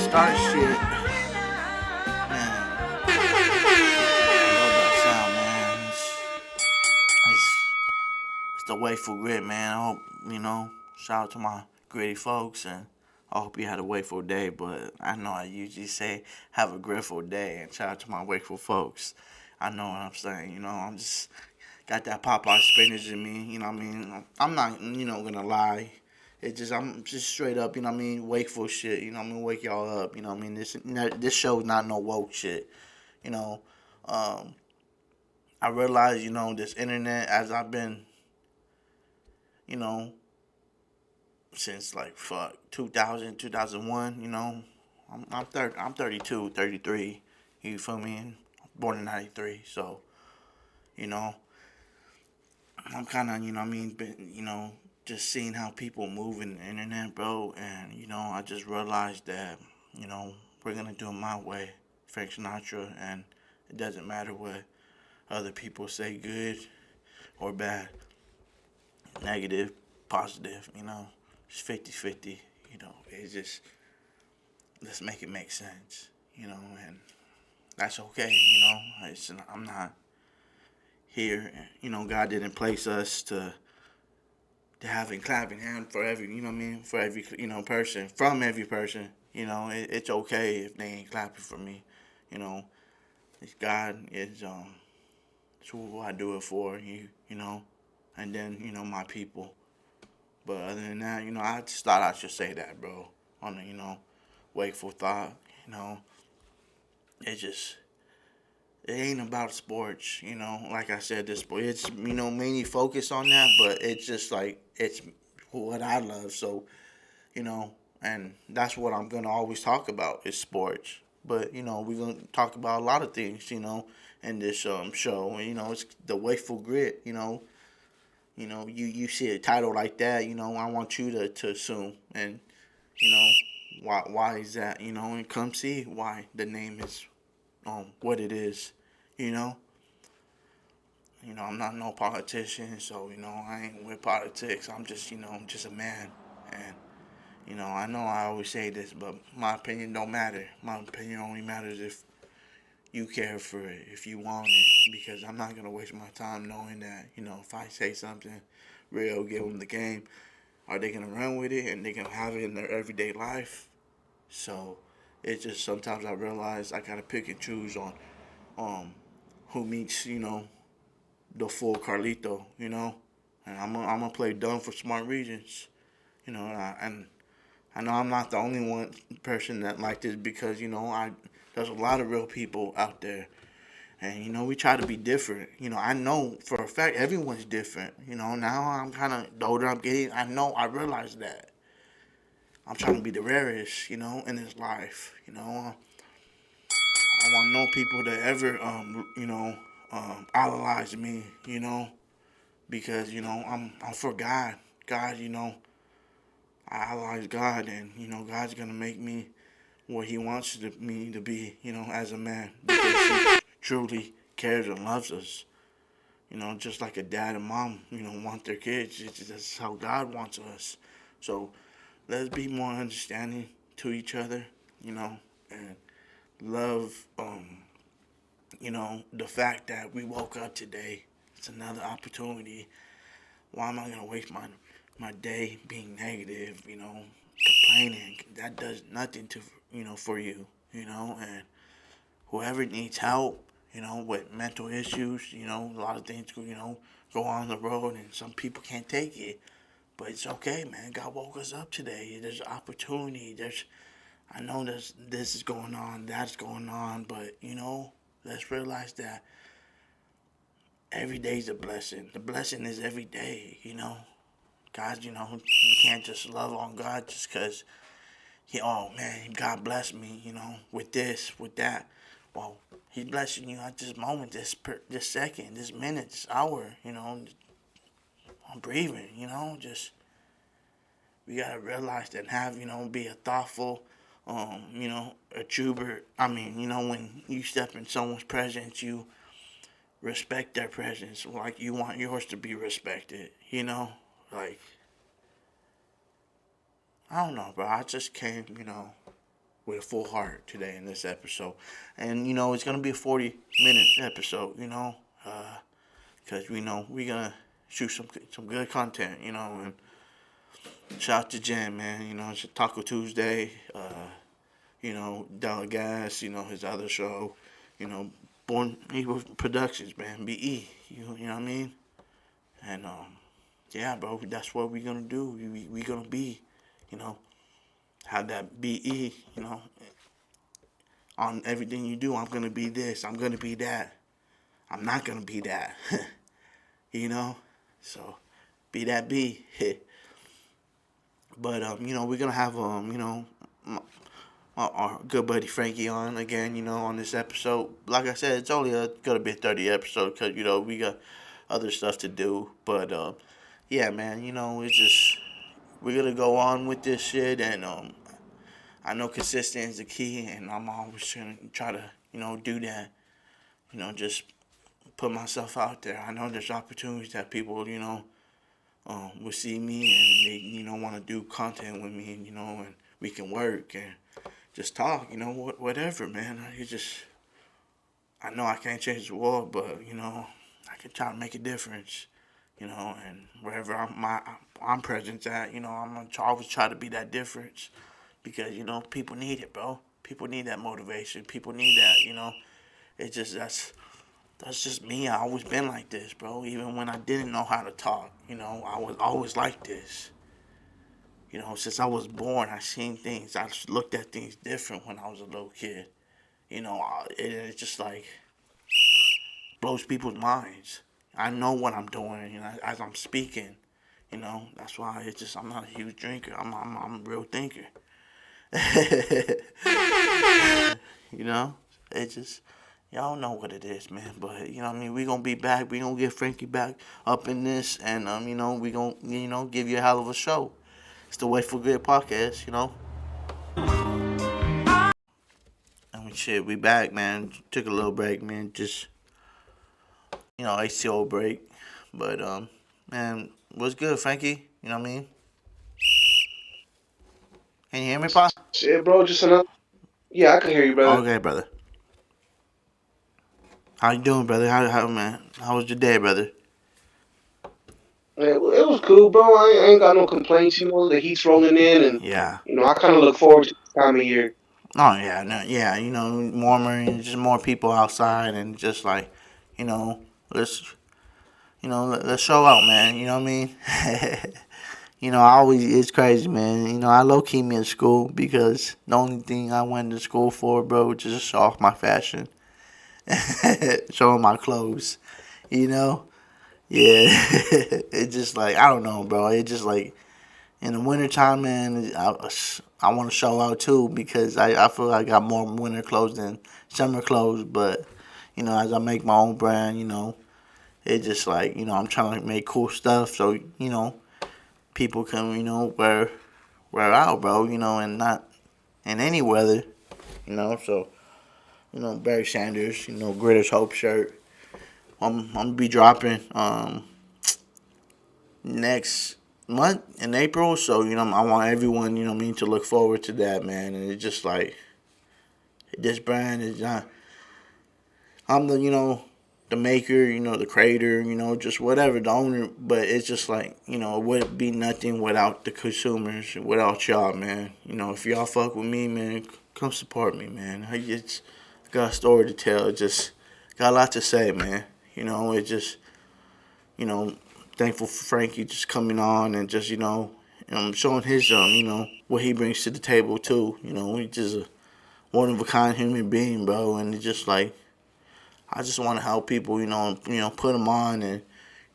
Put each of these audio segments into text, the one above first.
start shit, man. I love that sound, man. It's the Wakeful Grit, man. I hope, shout out to my gritty folks, and I hope you had a wakeful day. But I know I usually say have a grateful day, and shout out to my wakeful folks. I know what I'm saying. I'm just got that Popeye spinach in me. You know what I mean? I'm not, gonna lie. It's just I'm just straight up, wakeful shit. Wake y'all up. This show's not no woke shit. You know, um, I realize, this internet as I've been, you know, since like fuck 2000, 2001. I'm 32, 33. You feel me? Born in '93, so you know I'm kind of, been, just seeing how people move in the internet, bro. And, I just realized that, we're going to do it my way, Frank Sinatra. And it doesn't matter what other people say, good or bad, negative, positive, it's 50-50. It's just, let's make it make sense, and that's okay, I'm not here, God didn't place us to having clapping hand for every, for every, person, from every person. It's okay if they ain't clapping for me. You know, it's God it's who I do it for, and then, my people. But other than that, I just thought I should say that, bro, on the, wakeful thought, it just, it ain't about sports, like I said, this boy, it's, mainly focused on that, but it's just like, it's what I love, so, you know, and that's what I'm gonna always talk about is sports. But we're gonna talk about a lot of things, in this show. It's the Wakeful Grit. You see a title like that, I want you to assume, and you know why is that, and come see why the name is what it is, you know. I'm not no politician, so I ain't with politics. I'm just I'm just a man, and I know I always say this, but my opinion don't matter. My opinion only matters if you care for it, if you want it, because I'm not gonna waste my time knowing that, if I say something real, give them the game, are they gonna run with it and they gonna have it in their everyday life? So it's just sometimes I realize I gotta pick and choose on um who meets, the full Carlito, and I'm gonna play dumb for smart reasons, and I know I'm not the only one person that like this because I there's a lot of real people out there, and we try to be different. I know for a fact everyone's different. Now I'm kind of the older I'm getting, I realize that I'm trying to be the rarest, in this life. I want no people to ever idolize me, because I'm for God. God, I idolize God, and God's gonna make me what He wants me to be, as a man, because He truly cares and loves us. Just like a dad and mom, want their kids. That's how God wants us. So let's be more understanding to each other, and love, the fact that we woke up today. It's another opportunity. Why am I gonna waste my day being negative, complaining? That does nothing to for you, and whoever needs help, with mental issues, a lot of things, go on the road, and some people can't take it. But it's okay, man. God woke us up today. There's opportunity. I know this is going on, that's going on, but let's realize that every day's a blessing. The blessing is every day, God, you can't just love on God just because oh man, God bless me, with this, with that. Well, He's blessing you at this moment, this second, this minute, this hour. I'm breathing. Just we gotta realize that and have be a thoughtful, a trooper. I mean, when you step in someone's presence, you respect their presence like you want yours to be respected. Like I don't know, bro. I just came, with a full heart today in this episode. And, it's going to be a 40-minute episode, because we know we're going to shoot some good content, and shout out to Jen, man. It's Taco Tuesday, Dollar Gas, his other show, Born Evil Productions, man, BE, you know what I mean? And, yeah, bro, that's what we're going to do. We're going to be, have that BE, on everything you do. I'm going to be this. I'm going to be that. I'm not going to be that. So be that B. But, we're going to have, our good buddy Frankie on again, on this episode. Like I said, it's only going to be a 30 episode because, we got other stuff to do. But, yeah, man, it's just, we're going to go on with this shit. And I know consistency is the key. And I'm always trying to do that. Just put myself out there. I know there's opportunities that people, will see me and they, want to do content with me, and we can work and just talk, whatever, man. I know I can't change the world, but, I can try to make a difference, and wherever I'm present at, I'm going to always try to be that difference because, people need it, bro. People need that motivation. People need that, It's just, that's just me. I always been like this, bro. Even when I didn't know how to talk, I was always like this. Since I was born, I seen things. I just looked at things different when I was a little kid. It just like blows people's minds. I know what I'm doing, as I'm speaking. That's why I'm not a huge drinker. I'm a real thinker. you know, it just y'all know what it is, man. But we gonna be back. We gonna get Frankie back up in this, and we gonna give you a hell of a show. It's the Wakeful Grit podcast. And we back, man. Took a little break, man. Just ACO break, but man, what's good, Frankie? You know what I mean? Can you hear me, Pa? Shit, bro, just another. Yeah, I can hear you, brother. Okay, brother. How you doing, brother? How man? How was your day, brother? It was cool, bro. I ain't got no complaints. The heat's rolling in, and Yeah. I kind of look forward to this time of year. Oh yeah, no, yeah. Warmer and just more people outside, and just like, you know, let's let's show out, man. You know what I mean? I always it's crazy, man. I low key me in school because the only thing I went to school for, bro, was just to show off my fashion, showing my clothes. You know? Yeah. It's just like I don't know, bro. It just like in the wintertime, man, I want to show out too because I feel like I got more winter clothes than summer clothes. But, as I make my own brand, it's just like, I'm trying to make cool stuff so, people can, wear out, bro, and not in any weather, So, Barry Sanders, Gritter's Hope shirt. I'm going to be dropping next month in April. So, I want everyone, to look forward to that, man. And it's just like, this brand is not, I'm the maker, the creator, just whatever, the owner. But it's just like, it would be nothing without the consumers, without y'all, man. If y'all fuck with me, man, come support me, man. I just got a story to tell. Just got a lot to say, man. It just, you know, thankful for Frankie just coming on and just, showing his, what he brings to the table, too. He's just a one of a kind human being, bro. And it's just like, I just want to help people, put them on and,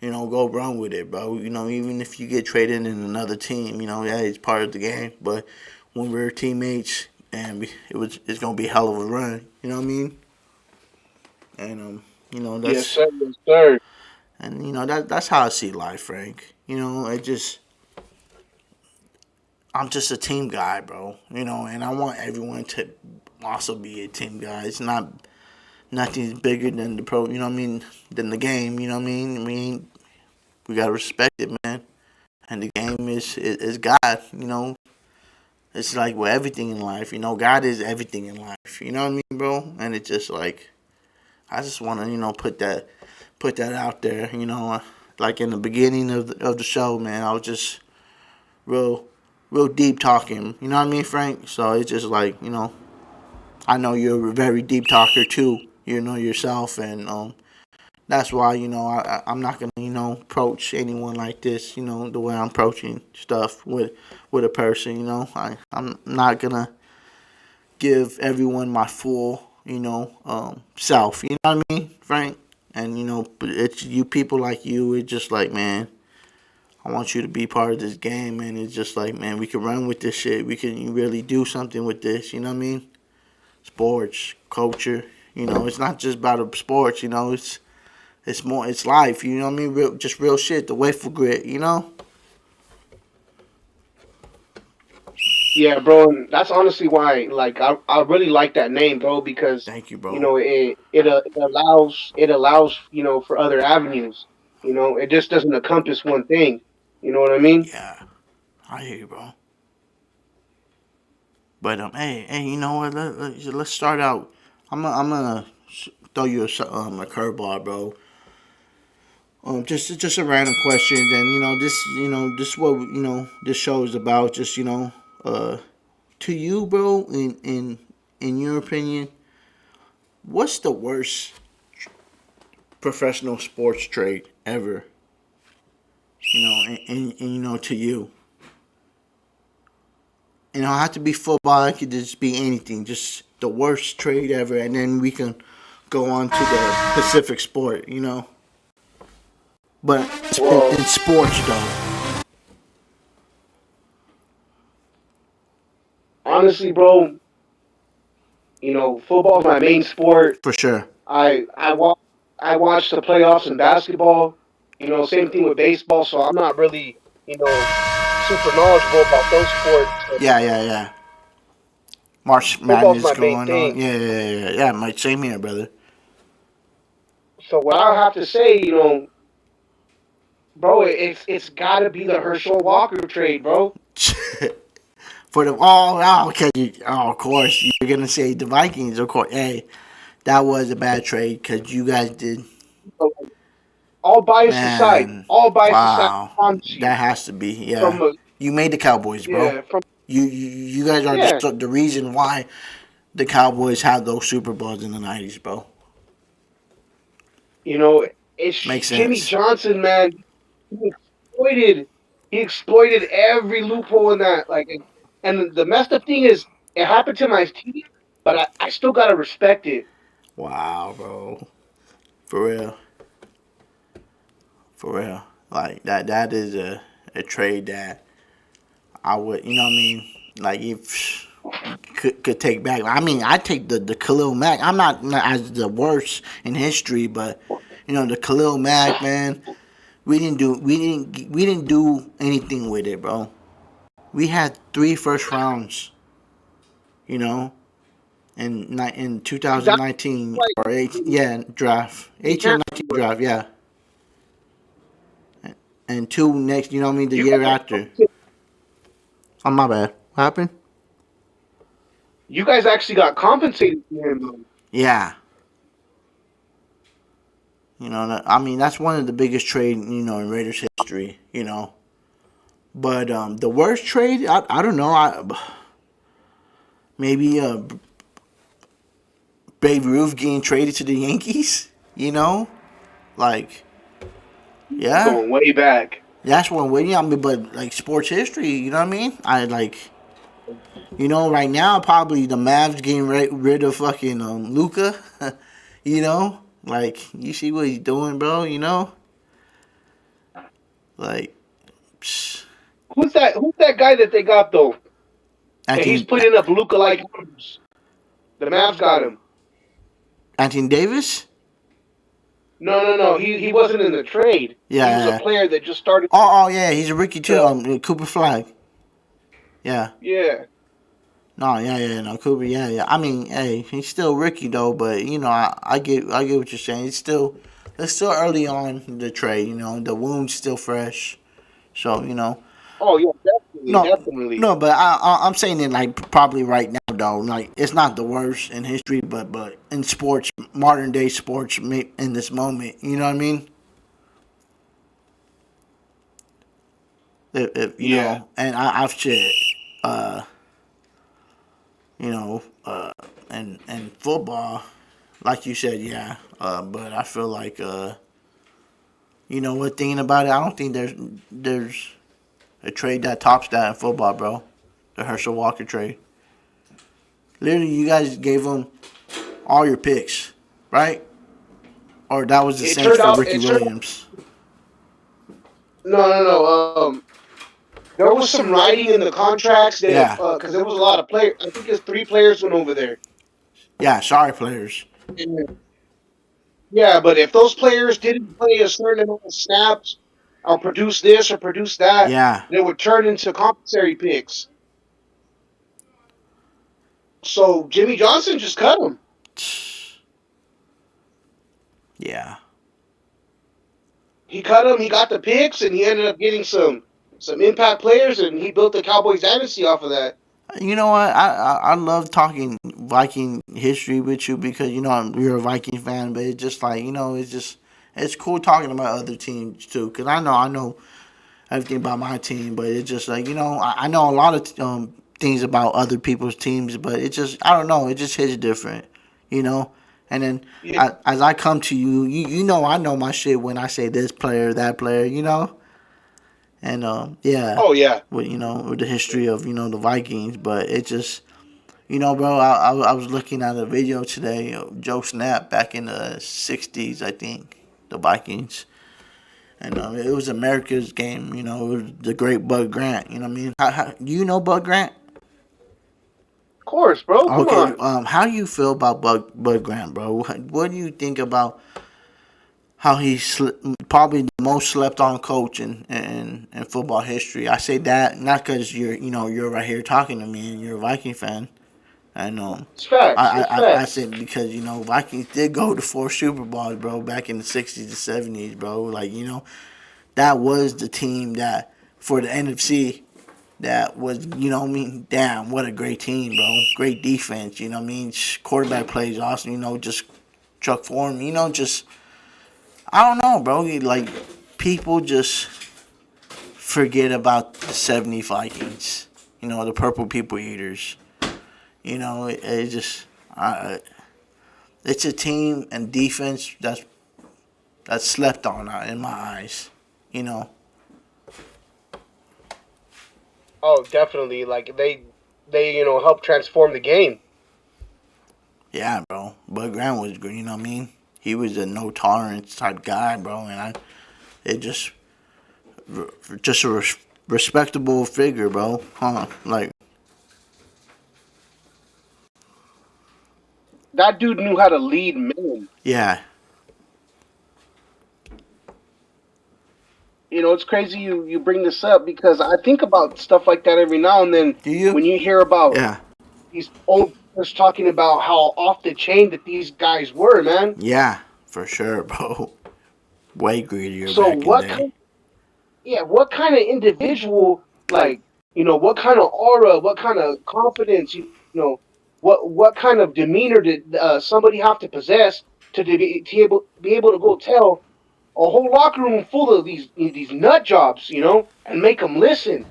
go run with it, bro. Even if you get traded in another team, yeah, it's part of the game. But when we're teammates, and it's gonna be a hell of a run. You know what I mean? And Yes, that's sir. Yes, sir. that's how I see life, Frank. I'm just a team guy, bro. And I want everyone to also be a team guy. It's not nothing's bigger than the pro. You know what I mean? Than the game. You know what I mean? We gotta respect it, man. And the game is God. it's like with everything in life, God is everything in life. You know what I mean, bro? And it's just like I just want to, put that out there. Like in the beginning of the show, man, I was just real, real deep talking. You know what I mean, Frank? So it's just like I know you're a very deep talker too. Yourself, and that's why I'm not gonna approach anyone like this. The way I'm approaching stuff with a person. I'm not gonna give everyone my full self. You know what I mean, Frank? And it's you people like you. It's just like, man, I want you to be part of this game, man. It's just like, man, we can run with this shit. We can really do something with this. You know what I mean? Sports, culture. It's not just about the sports. It's more. It's life. You know what I mean? Just real shit. The Wakeful Grit. Yeah, bro, and that's honestly why, like, I really like that name, bro, because Thank you, bro. it allows for other avenues. It just doesn't encompass one thing. You know what I mean? Yeah, I hear you, bro. But hey, you know what? Let's start out. I'm gonna throw you a curveball, bro. Just a random question. And this is what this show is about. Just uh, to you, bro. In your opinion, what's the worst professional sports trade ever? And to you, it don't have to be football. It could just be anything. Just the worst trade ever, and then we can go on to the Pacific sport. But Well, in sports, though, honestly, bro, football's my main sport. for sure. I watch the playoffs in basketball. Same thing with baseball. So I'm not really super knowledgeable about those sports. Yeah. March Football's Madness my main going on. thing. Yeah. My same here, brother. So what I have to say, bro, it's got to be the Herschel Walker trade, bro. For the okay, of course you're gonna say the Vikings, of course. Hey, that was a bad trade because you guys did, man. All bias aside, Wow, I promise you. that has to be, yeah. From a, You made the Cowboys, bro. yeah, from You guys are yeah, the reason why the Cowboys had those Super Bowls in the '90s, bro. you know, it's Makes Jimmy sense. Johnson, man. He exploited, he exploited every loophole in that. Like, and the messed up thing is, it happened to my team, but I still gotta respect it. Wow, bro. For real. For real. Like that is a trade that I would, you know what I mean? Like if could take back. I mean, I take the Khalil Mack. I'm not as the worst in history, but the Khalil Mack, man, we didn't do anything with it, bro. We had 3 first rounds, you know, in That's 2019 like or 18, yeah, draft. you 18 or can't. 19 draft, yeah. And two next, you know what I mean, the You year guys, after. Oh, my bad. What happened? you guys actually got compensated for him, though. Yeah. I mean, that's one of the biggest trade, in Raiders history. But the worst trade, I don't know. Maybe Babe Ruth getting traded to the Yankees. Like, yeah, Going way back. that's one way. I mean, but like sports history, you know what I mean? I like, right now probably the Mavs getting rid of fucking Luca. Like you see what he's doing, bro. Like, psh, Who's that guy that they got though? And he's Anthony putting up Luca-like numbers. The Mavs got him. Anthony Davis. No, no, no. He wasn't in the trade. He was a Yeah. player that just started Oh, yeah, he's a rookie too. to. Cooper Flag. Yeah. Yeah. No, yeah, no, Cooper, yeah. I mean, hey, he's still rookie though, but I get what you're saying. It's still early on in the trade. The wound's still fresh, so. Oh yeah, definitely, No, definitely. no, but I'm saying it like probably right now though. Like it's not the worst in history, but in sports, modern day sports, in this moment, you know what I mean? If you Yeah. know, and I've shit, uh, you know, and football, like you said, yeah. But I feel like, you know what, thinking about it, I don't think there's a trade that tops that in football, bro. The Herschel Walker trade. Literally, you guys gave him all your picks, right? Or that was the It Saints turned for out. Ricky It turned. Williams. No, no, no. There was some writing in the contracts that if Yeah, because there was a lot of players. I think it's 3 players went over there. yeah. Sorry, players. And, yeah, but if those players didn't play a certain amount of snaps or produce this or produce that, Yeah, they would turn into compensatory picks. So Jimmy Johnson just cut him. yeah. He cut him. He got the picks, and he ended up getting some impact players, and he built the Cowboys dynasty off of that. You know what? I love talking Viking history with you because you know you're a Viking fan, but it's just like you know it's cool talking about other teams too. Cause I know everything about my team, but it's just like you know I know a lot of things about other people's teams, but it just I don't know it just hits different, you know. And then Yeah. as I come to you, you know I know my shit when I say this player, that player, you know. And yeah, Oh yeah. with you know with the history of you know the Vikings, but it just you know, bro, I was looking at a video today of Joe Snap back in the '60s, I think, the Vikings, and it was America's game. You know, it was the great Bud Grant. You know what I mean? Do you know Bud Grant? Of course, bro. Come Okay, on. how do you feel about Bud Grant, bro? What do you think about how he's probably the most slept on coach in football history? I say that not because you're right here talking to me and you're a Viking fan. I know. It's facts. It's I facts. said because you know Vikings did go to 4 Super Bowls, bro, back in the '60s to '70s, bro. Like you know that was the team that for the NFC that was you know what I mean. Damn, what a great team, bro. Great defense. You know what I mean. Quarterback plays awesome. You know just Chuck Foreman. You know just I don't know, bro. Like people just forget about the '70 Vikings. You know the purple people eaters. You know it just. It's a team and defense that's slept on in my eyes. You know. Oh, definitely. Like they help transform the game. Yeah, bro. Bud Grant was good. You know what I mean? He was a no tolerance type guy, bro, and it just a respectable figure, bro. Huh? Like, That dude knew how to lead men. yeah. It's crazy you bring this up because I think about stuff like that every now and then Do you? when you hear about Yeah. these old players talking about how off the chain that these guys were, man. Yeah, for sure, bro. Way greedier So back in the day. what kind of individual, like, what kind of aura, what kind of confidence, what kind of demeanor did somebody have to possess to be able to go tell a whole locker room full of these nut jobs, and make them listen,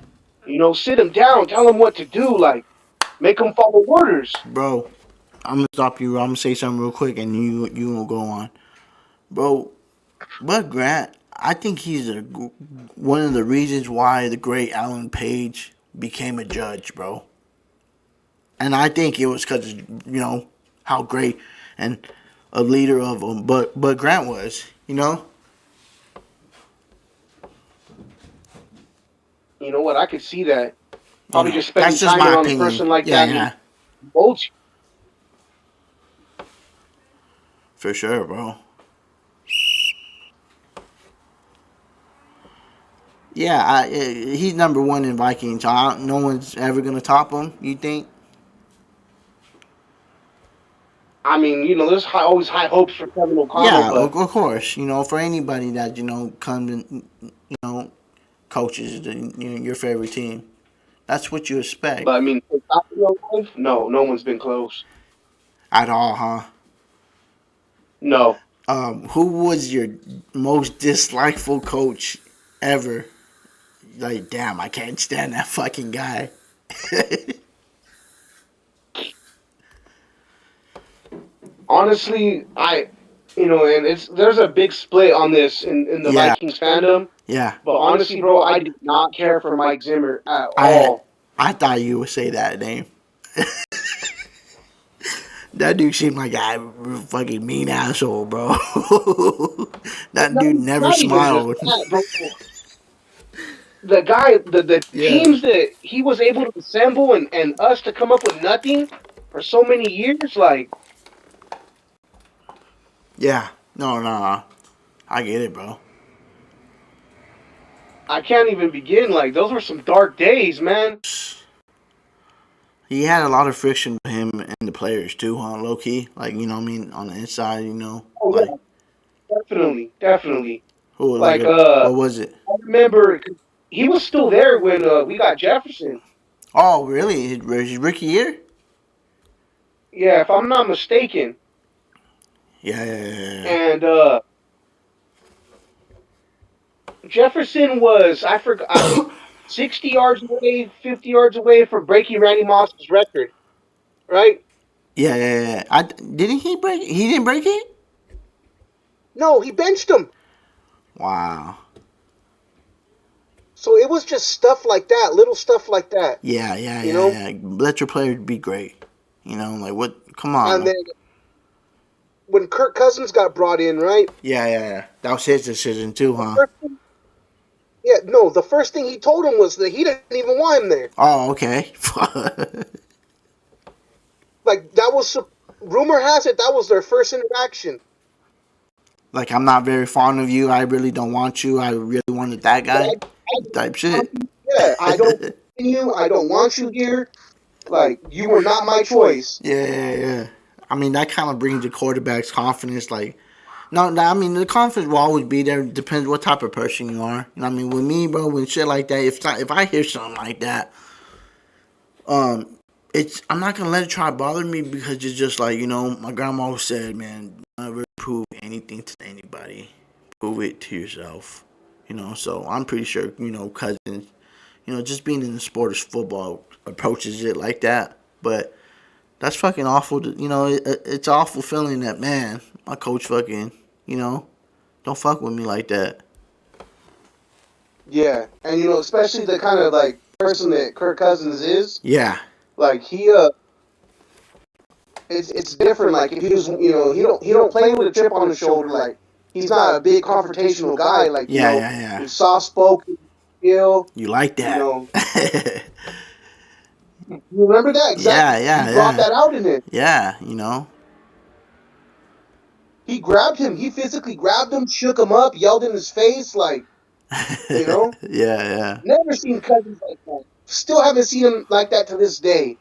sit them down, tell them what to do, like make them follow orders. Bro, I'm gonna stop you. I'm gonna say something real quick, and you will go on, bro. Bud Grant, I think he's one of the reasons why the great Alan Page became a judge, bro. And I think it was because how great and a leader of Bud Grant was. You know, You know what? I could see that. you Probably know just that's spending just time my around a opinion. person like Yeah, that who yeah, molds for sure, bro. Yeah, he's number one in Vikings. No one's ever gonna top him. You think? I mean, there's always high hopes for Kevin O'Connell, Yeah, but of course. You know, for anybody that comes in, coaches, your favorite team. That's what you expect. But I mean, no, no one's been close. At all, huh? No. Who was your most dislikeful coach ever? Like, damn, I can't stand that fucking guy. Honestly, and there's a big split on this in the Yeah, Vikings fandom. yeah. But honestly, bro, I did not care for Mike Zimmer at I all. I thought you would say that name. That dude seemed like a fucking mean asshole, bro. That Not, dude never not even just smiled. that, bro. The Yeah. teams that he was able to assemble and us to come up with nothing for so many years, like Yeah. No, no. I get it, bro. I can't even begin. Like those were some dark days, man. He had a lot of friction with him and the players too, huh? Low key, like you know, what I mean, on the inside, Oh like yeah, definitely, definitely. who, like Like a what was it? I remember he was still there when we got Jefferson. Oh, really? His rookie year? Yeah, if I'm not mistaken. Yeah, yeah, yeah, And Jefferson was I forgot yeah. 60 yards away, 50 yards away from breaking Randy Moss's record, right? Yeah, yeah, yeah. Didn't he break? He didn't break it. No, he benched him. Wow. So it was just stuff like that, little stuff like that, Yeah, yeah, you know. yeah, yeah. Let your players be great. Like what? Come on. And then when Kirk Cousins got brought in, right? Yeah, yeah, yeah. That was his decision too, The huh? first thing, yeah, no, the first thing he told him was that he didn't even want him there. Oh, okay. Like that was rumor has it that was their first interaction. Like I'm not very fond of you. I really don't want you. I really wanted that Yeah, guy. Type shit. yeah, I don't want you. I don't want you here. Like you were not my choice. Yeah, yeah, yeah. I mean, that kind of brings the quarterback's confidence. Like, no, I mean, the confidence will always be there. Depends what type of person you are. I mean, with me, bro, when shit like that, if I hear something like that, um, I'm not gonna let it try to bother me because it's just like my grandma always said, man, never prove anything to anybody. Prove it to yourself. So I'm pretty sure Cousins, just being in the sport of football approaches it like that, but. That's fucking awful. It's an awful feeling that, man, my coach fucking, don't fuck with me like that. Yeah, and especially the kind of like person that Kirk Cousins is. Yeah. Like it's different. Like if he was, he don't play with a chip on his shoulder. Like he's not a big confrontational guy. Like Yeah, yeah, yeah. he's soft spoken, ill. You like You that. know, you remember that Yeah, exactly? He yeah, brought yeah. that out in it. Yeah. He grabbed him. He physically grabbed him, shook him up, yelled in his face. Like you know, Yeah. never seen Cousins like that. Still haven't seen him like that to this day.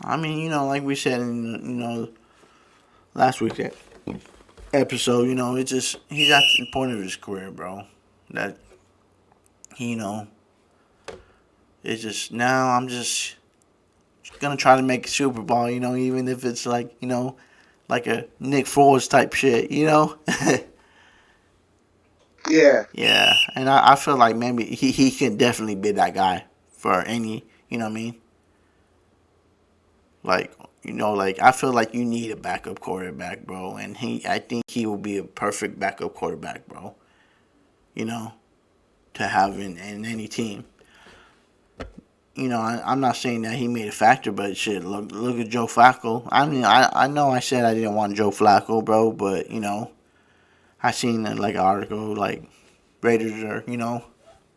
I mean, like we said in, last week's episode, it's just, he's at the point of his career, bro. That, it's just, now I'm just gonna try to make a Super Bowl, even if it's like, like a Nick Foles type shit. Yeah, Yeah, and I feel like maybe he can definitely be that guy for any, what I mean? Like, like I feel like you need a backup quarterback, bro, and I think he will be a perfect backup quarterback, bro. You know, to have in any team. I'm not saying that he made a factor, but shit, look at Joe Flacco. I mean, I know I said I didn't want Joe Flacco, bro, but I seen like an article like Raiders are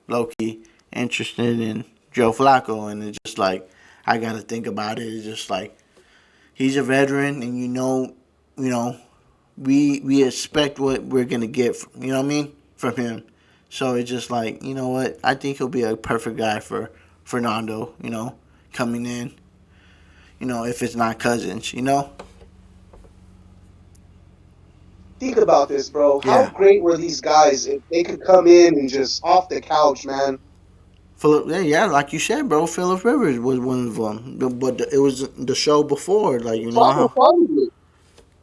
low key interested in Joe Flacco, and it's just like I gotta think about it. It's just like he's a veteran, and you know, we expect what we're gonna get. You know what I mean from him. So it's just like what I think he'll be a perfect guy for Fernando. Coming in. If it's not Cousins. think about this, bro. How Yeah. great were these guys if they could come in and just off the couch, man? Philip, yeah, like you said, bro. Philip Rivers was one of them, but it was the show before, like you know Flacco how. probably.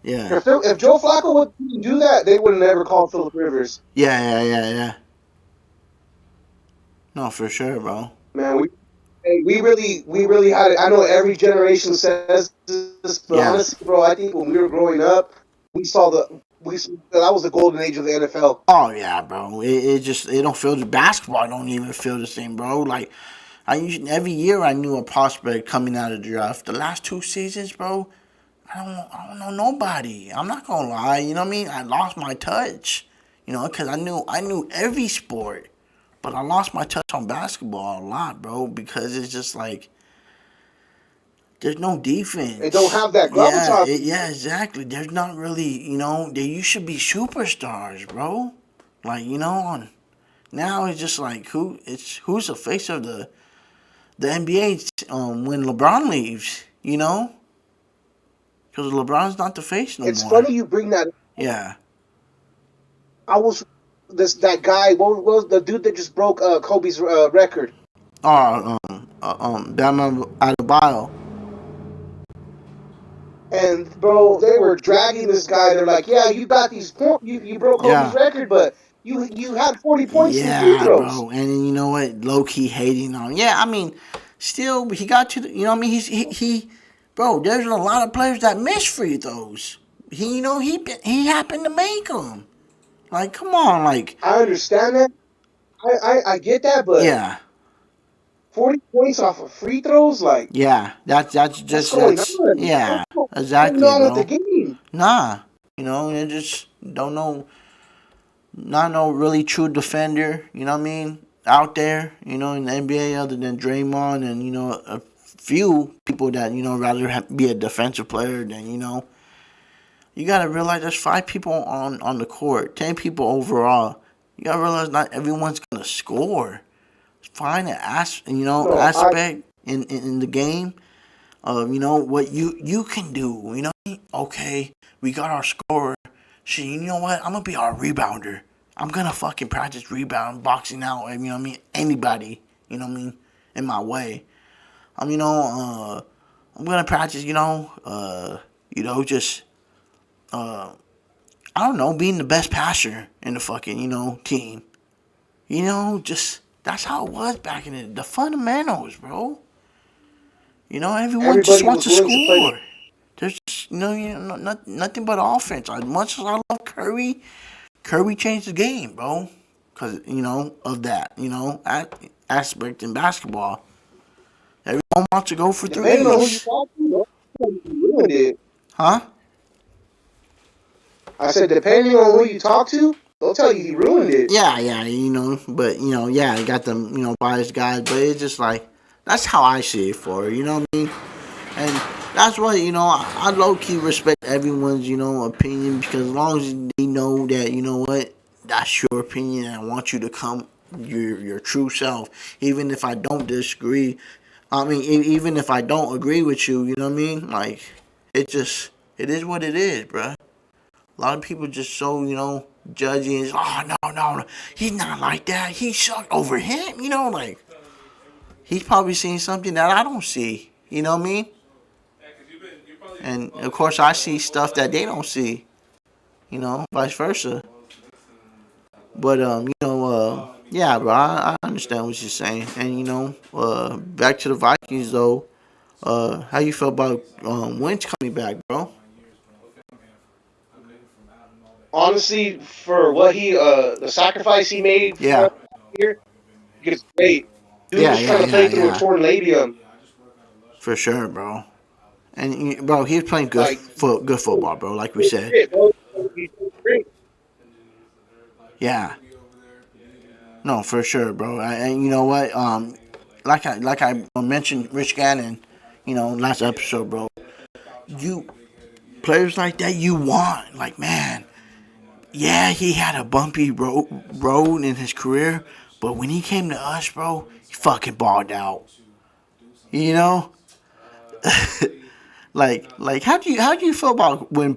Yeah, If Joe Flacco would do that, they would have never called Philip Rivers. yeah. No, for sure, bro. Man, we really had it. I know every generation says this, but Yeah. honestly, bro, I think when we were growing up, we saw that was the golden age of the NFL. Oh yeah, bro. It just it don't feel the basketball don't even feel the same, bro. Like every year I knew a prospect coming out of the draft. The last 2 seasons, bro, I don't know nobody. I'm not gonna lie. You know what I mean? I lost my touch. You know, because I knew every sport, but I lost my touch on basketball a lot, bro. Because it's just like there's no They don't defense. have that Yeah, gravitas. yeah, exactly. There's not really, you should be superstars, bro. Like, on now it's just like who's the face of the NBA when LeBron leaves, because LeBron's not the face no It's more. funny you bring that. Yeah. I was that guy. What was the dude that just broke Kobe's record? Bam Adebayo. And bro, they were dragging this guy. They're like, "Yeah, you got these point. You broke Kobe's Yeah. record, but you had 40 points in free Yeah, throws." bro. And then you know what? Low key hating on. Yeah, I mean, still he got to the. You know what I mean? He bro. There's a lot of players that miss free throws. He happened to make them. Like, come on, like, I understand that. I get that, but yeah, 40 points off of free throws, like yeah. That's what's just going that's on? yeah, What's going exactly, on with the bro. game? Nah, they just don't know. Not no really true defender. You know what I mean? Out there, in the NBA, other than Draymond and a few people that rather be a defensive player than You gotta realize there's 5 people on the court, 10 people overall. You gotta realize not everyone's gonna score. Find an No, aspect in the game of what you can do. Okay, we got our scorer. Shit, you know what? I'm gonna be our rebounder. I'm gonna fucking practice rebound, boxing out. You know what I mean? Anybody, in my way. I'm gonna practice. Just I don't know, being the best passer in the fucking team. Just that's how it was back in the fundamentals, bro. Everyone just everybody wants was to willing to play the. score. There's just, nothing but offense. As much as I love Curry, Curry changed the game, bro. Because, of that, aspect in basketball. Everyone wants to go for Depending on who you threes. talk to, he ruined it. Huh? I said, depending on who you talk to, they'll tell you he ruined it. Yeah, but, yeah, I got them, biased guys. But it's just like, that's how I see it for, you know what I mean? And that's why, I low key respect everyone's, opinion because as long as they know that, what, that's your opinion and I want you to come your true self. Even if I don't disagree, I mean, even if I don't agree with you, you know what I mean? Like, it is what it is, bruh. A lot of people just so, judging. Oh, no, he's not like that. He sucked over him, like, he's probably seeing something that I don't see, you know what I mean? And of course, I see stuff that they don't see, vice versa. But yeah, bro, I understand what you're saying. And back to the Vikings though. How you feel about Wentz coming back, bro? Honestly, for what the sacrifice he made for Yeah, us here, it's great. Dude yeah, was yeah, trying to yeah, play through a yeah, torn labrum. for sure, bro. And bro, he was playing Like, good football, bro. Like we he's said. great, bro. He's great. Yeah, no, for sure, bro. And you know what? Like I mentioned, Rich Gannon, last episode, bro. You players like that, you want, like, man. Yeah, he had a bumpy road in his career, but when he came to us, bro, he fucking balled out. You know? Like how do you feel about when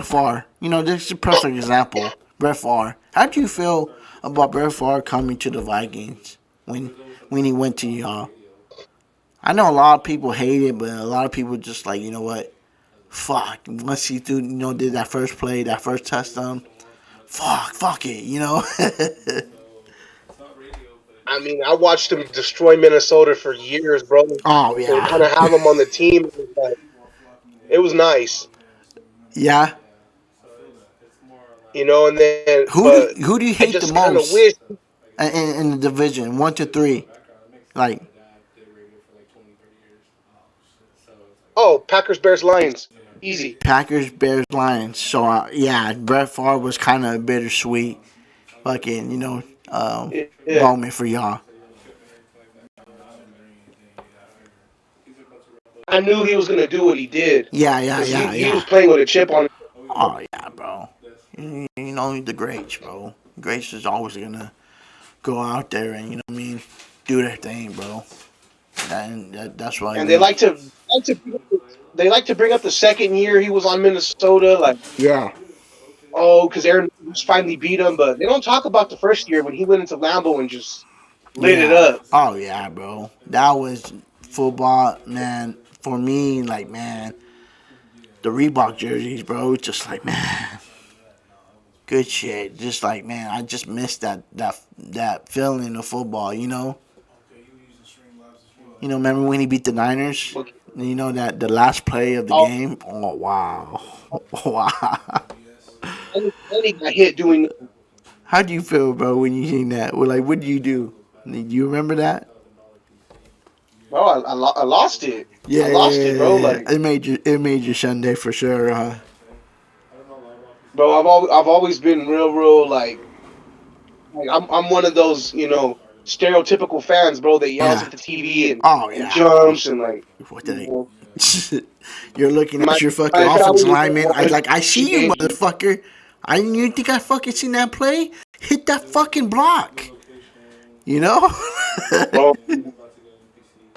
Favre? You know, this is a perfect example. Brett Favre. How do you feel about Brett Favre coming to the Vikings when he went to y'all? I know a lot of people hate it, but a lot of people just like, you know what? Fuck. Once he did that first play, that first touchdown. Fuck it. You know. I mean, I watched him destroy Minnesota for years, bro. Oh So yeah. kind of have him on the team, it was nice, Yeah. And then, Who do but who do you I hate the just kind of most wish. in the division 1 to 3? Like, Oh, Packers, Bears, Lions, easy. Packers, Bears, Lions. So yeah, Brett Favre was kind of a bittersweet fucking Yeah, moment for y'all. I knew he was gonna do what he did Yeah, yeah, because yeah, he was yeah. playing with a chip on. Oh yeah, bro. You know the greats, bro. Greats is always gonna go out there and you know what I mean, do their thing, bro. That's why And they like to bring up the second year he was on Minnesota, like, Yeah. oh, because Aaron Rodgers finally beat him, but they don't talk about the first year when he went into Lambeau and just lit it Yeah. up. Oh yeah, bro. That was football, man. For me, like man, the Reebok jerseys, bro. Just like man, good shit. Just like man, I just missed that feeling of football. You know. Remember when he beat the Niners? Look, You know that the last play of the all, game. Oh wow, wow. and he got hit doing. How do you feel, bro, when you seen that? Well, like, what do you do? Do you remember that? Bro, I lost it. Yeah, I yeah, lost it, yeah, bro. yeah, yeah. Like, It made your Sunday for sure. bro, I've always been real like I'm one of those stereotypical fans, bro, that yells Yeah. at the TV Oh and yeah, bro. jumps and like What you the? know You're looking my at your fucking my offensive family just lineman. I watches like. I see you, games, motherfucker. You think I fucking seen that play? Hit that fucking block. You know? bro.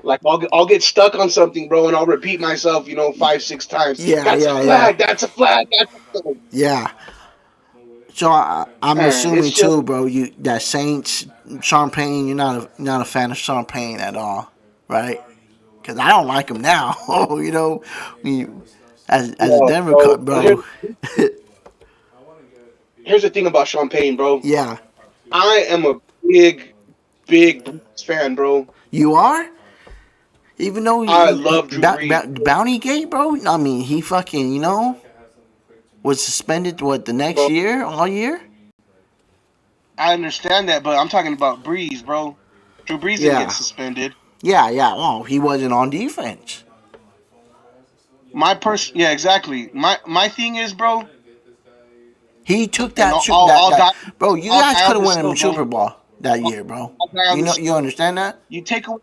Like I'll get stuck on something, bro, and I'll repeat myself, 5, 6 times. Yeah, That's a yeah, yeah, flag. That's a flag. That's a flag. yeah. So I'm Man, assuming it's just too, bro. You that Saints, Sean Payne. You're not a fan of Sean Payne at all, right? Because I don't like him now. We, as a no, Denver bro. cut, But bro. here's the thing about Champagne, bro. Yeah, I am a big Brees fan, bro. you are. Even though I love Drew Brees. Bounty Gate, bro. I mean, he fucking was suspended what the next Bro, year, all year. I understand that, but I'm talking about Brees, bro. Drew Brees didn't get Yeah, suspended. yeah, yeah. Well, he wasn't on defense. Yeah, exactly. My thing is, bro, He took and that I'll, su- I'll, that I'll die. that bro. You I'll guys die could on have this won him hill, a bro. Super Bowl that I'll, year, bro. I'll die on this. You understand that? You take away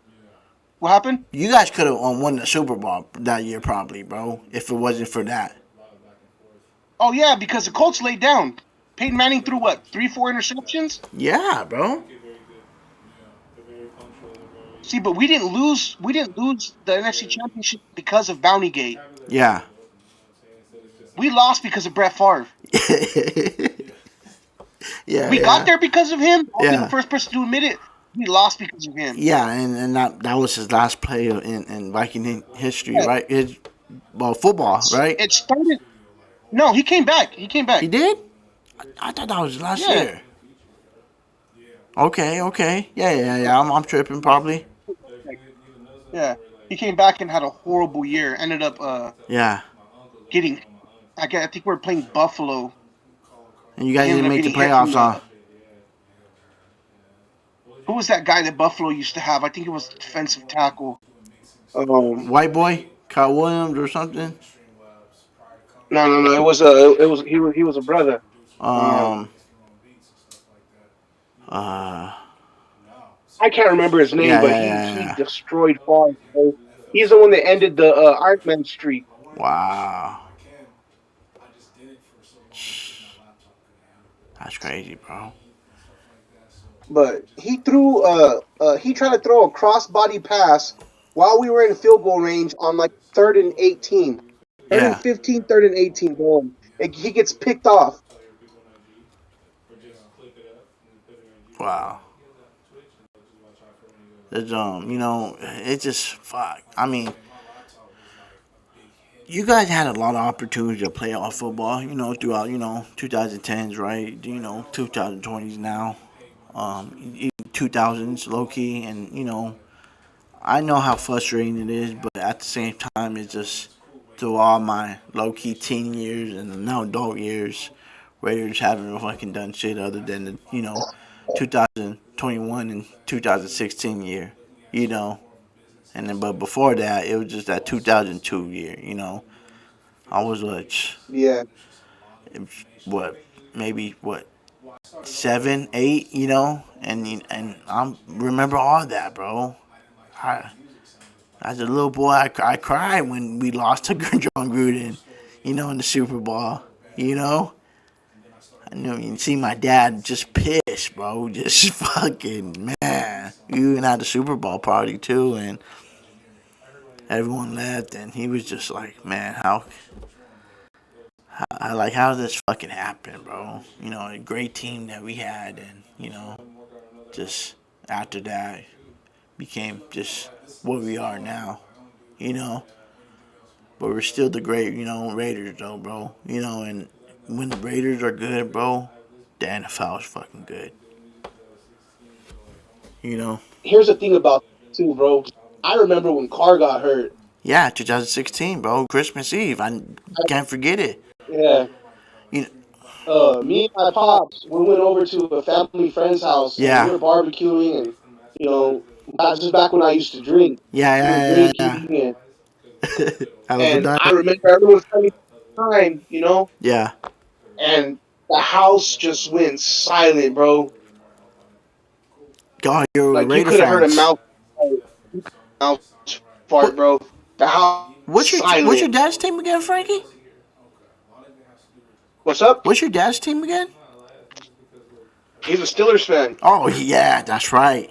what happened? You guys could have won the Super Bowl that year, probably, bro. If it wasn't for that. Oh yeah, because the Colts laid down. Peyton Manning threw what, 3, 4 interceptions? Yeah, bro. See, but we didn't lose. We didn't lose the NFC Championship because of Bounty Gate. Yeah. We lost because of Brett Favre. Yeah, We got yeah, there because of him. I'll be the yeah, first person to admit it. We lost because of him. yeah, and that was his last play in Viking history, Yeah, right? Football, right? it started. No, he came back. He came He back. did. I thought that was last Yeah, year. Okay, okay, yeah, yeah, yeah. I'm tripping probably. yeah. He came back and had a horrible year. Ended up Yeah, getting. I think we were playing Buffalo. and you He guys ended didn't up make the getting hit from playoffs, huh? the. Who was that guy that Buffalo used to have? I think it was defensive tackle. Um, White boy, Kyle Williams or something. no. It was a brother. Um, uh, I can't remember his name, yeah, but yeah, he yeah, yeah. destroyed Favre. So he's the one that ended the Iron Man streak. Wow, that's crazy, bro. But he tried to throw a crossbody pass while we were in field goal range on like 3rd and 18, third and Yeah. 15, 3rd and 18, bro. And he gets picked off. Wow. It's it just fuck. I mean, you guys had a lot of opportunity to play off football, throughout, 2010s, right? 2020s now, 2000s, low key, and I know how frustrating it is, but at the same time, it's just through all my low key teen years and now adult years, Raiders haven't fucking done shit other than the 2021 and 2016 year, you know. And then, but before that, it was just that 2002 year, I was Yeah. what, maybe what, 7, 8, and I remember all that, bro. I, as a little boy, I cried when we lost to John Gruden, in the Super Bowl, you know. I knew you see my dad just pissed, bro, just fucking man. We even had the Super Bowl party too, and everyone left, and he was just like, man, how did this fucking happen, bro? A great team that we had, and just after that became just what we are now, you know. But we're still the great, Raiders though, bro. And when the Raiders are good, bro, the NFL is fucking good. You know. Here's the thing about it too, bro. I remember when Carr got hurt. Yeah, 2016, bro, Christmas Eve. I can't forget it. Yeah. You know, Me and my pops, we went over to a family friend's house and we yeah, were barbecuing and this is back when I used to drink. yeah, We were yeah, yeah, drinking yeah. Hell of a and night. I remember everyone spending time, Yeah. and the house just went silent, bro. God, you're Like you Raider could have heard a fans. mouse fart, What? bro. The house What's your silent. dad's team again, Frankie? What's up? What's your dad's team again? He's a Steelers fan. Oh yeah, that's right.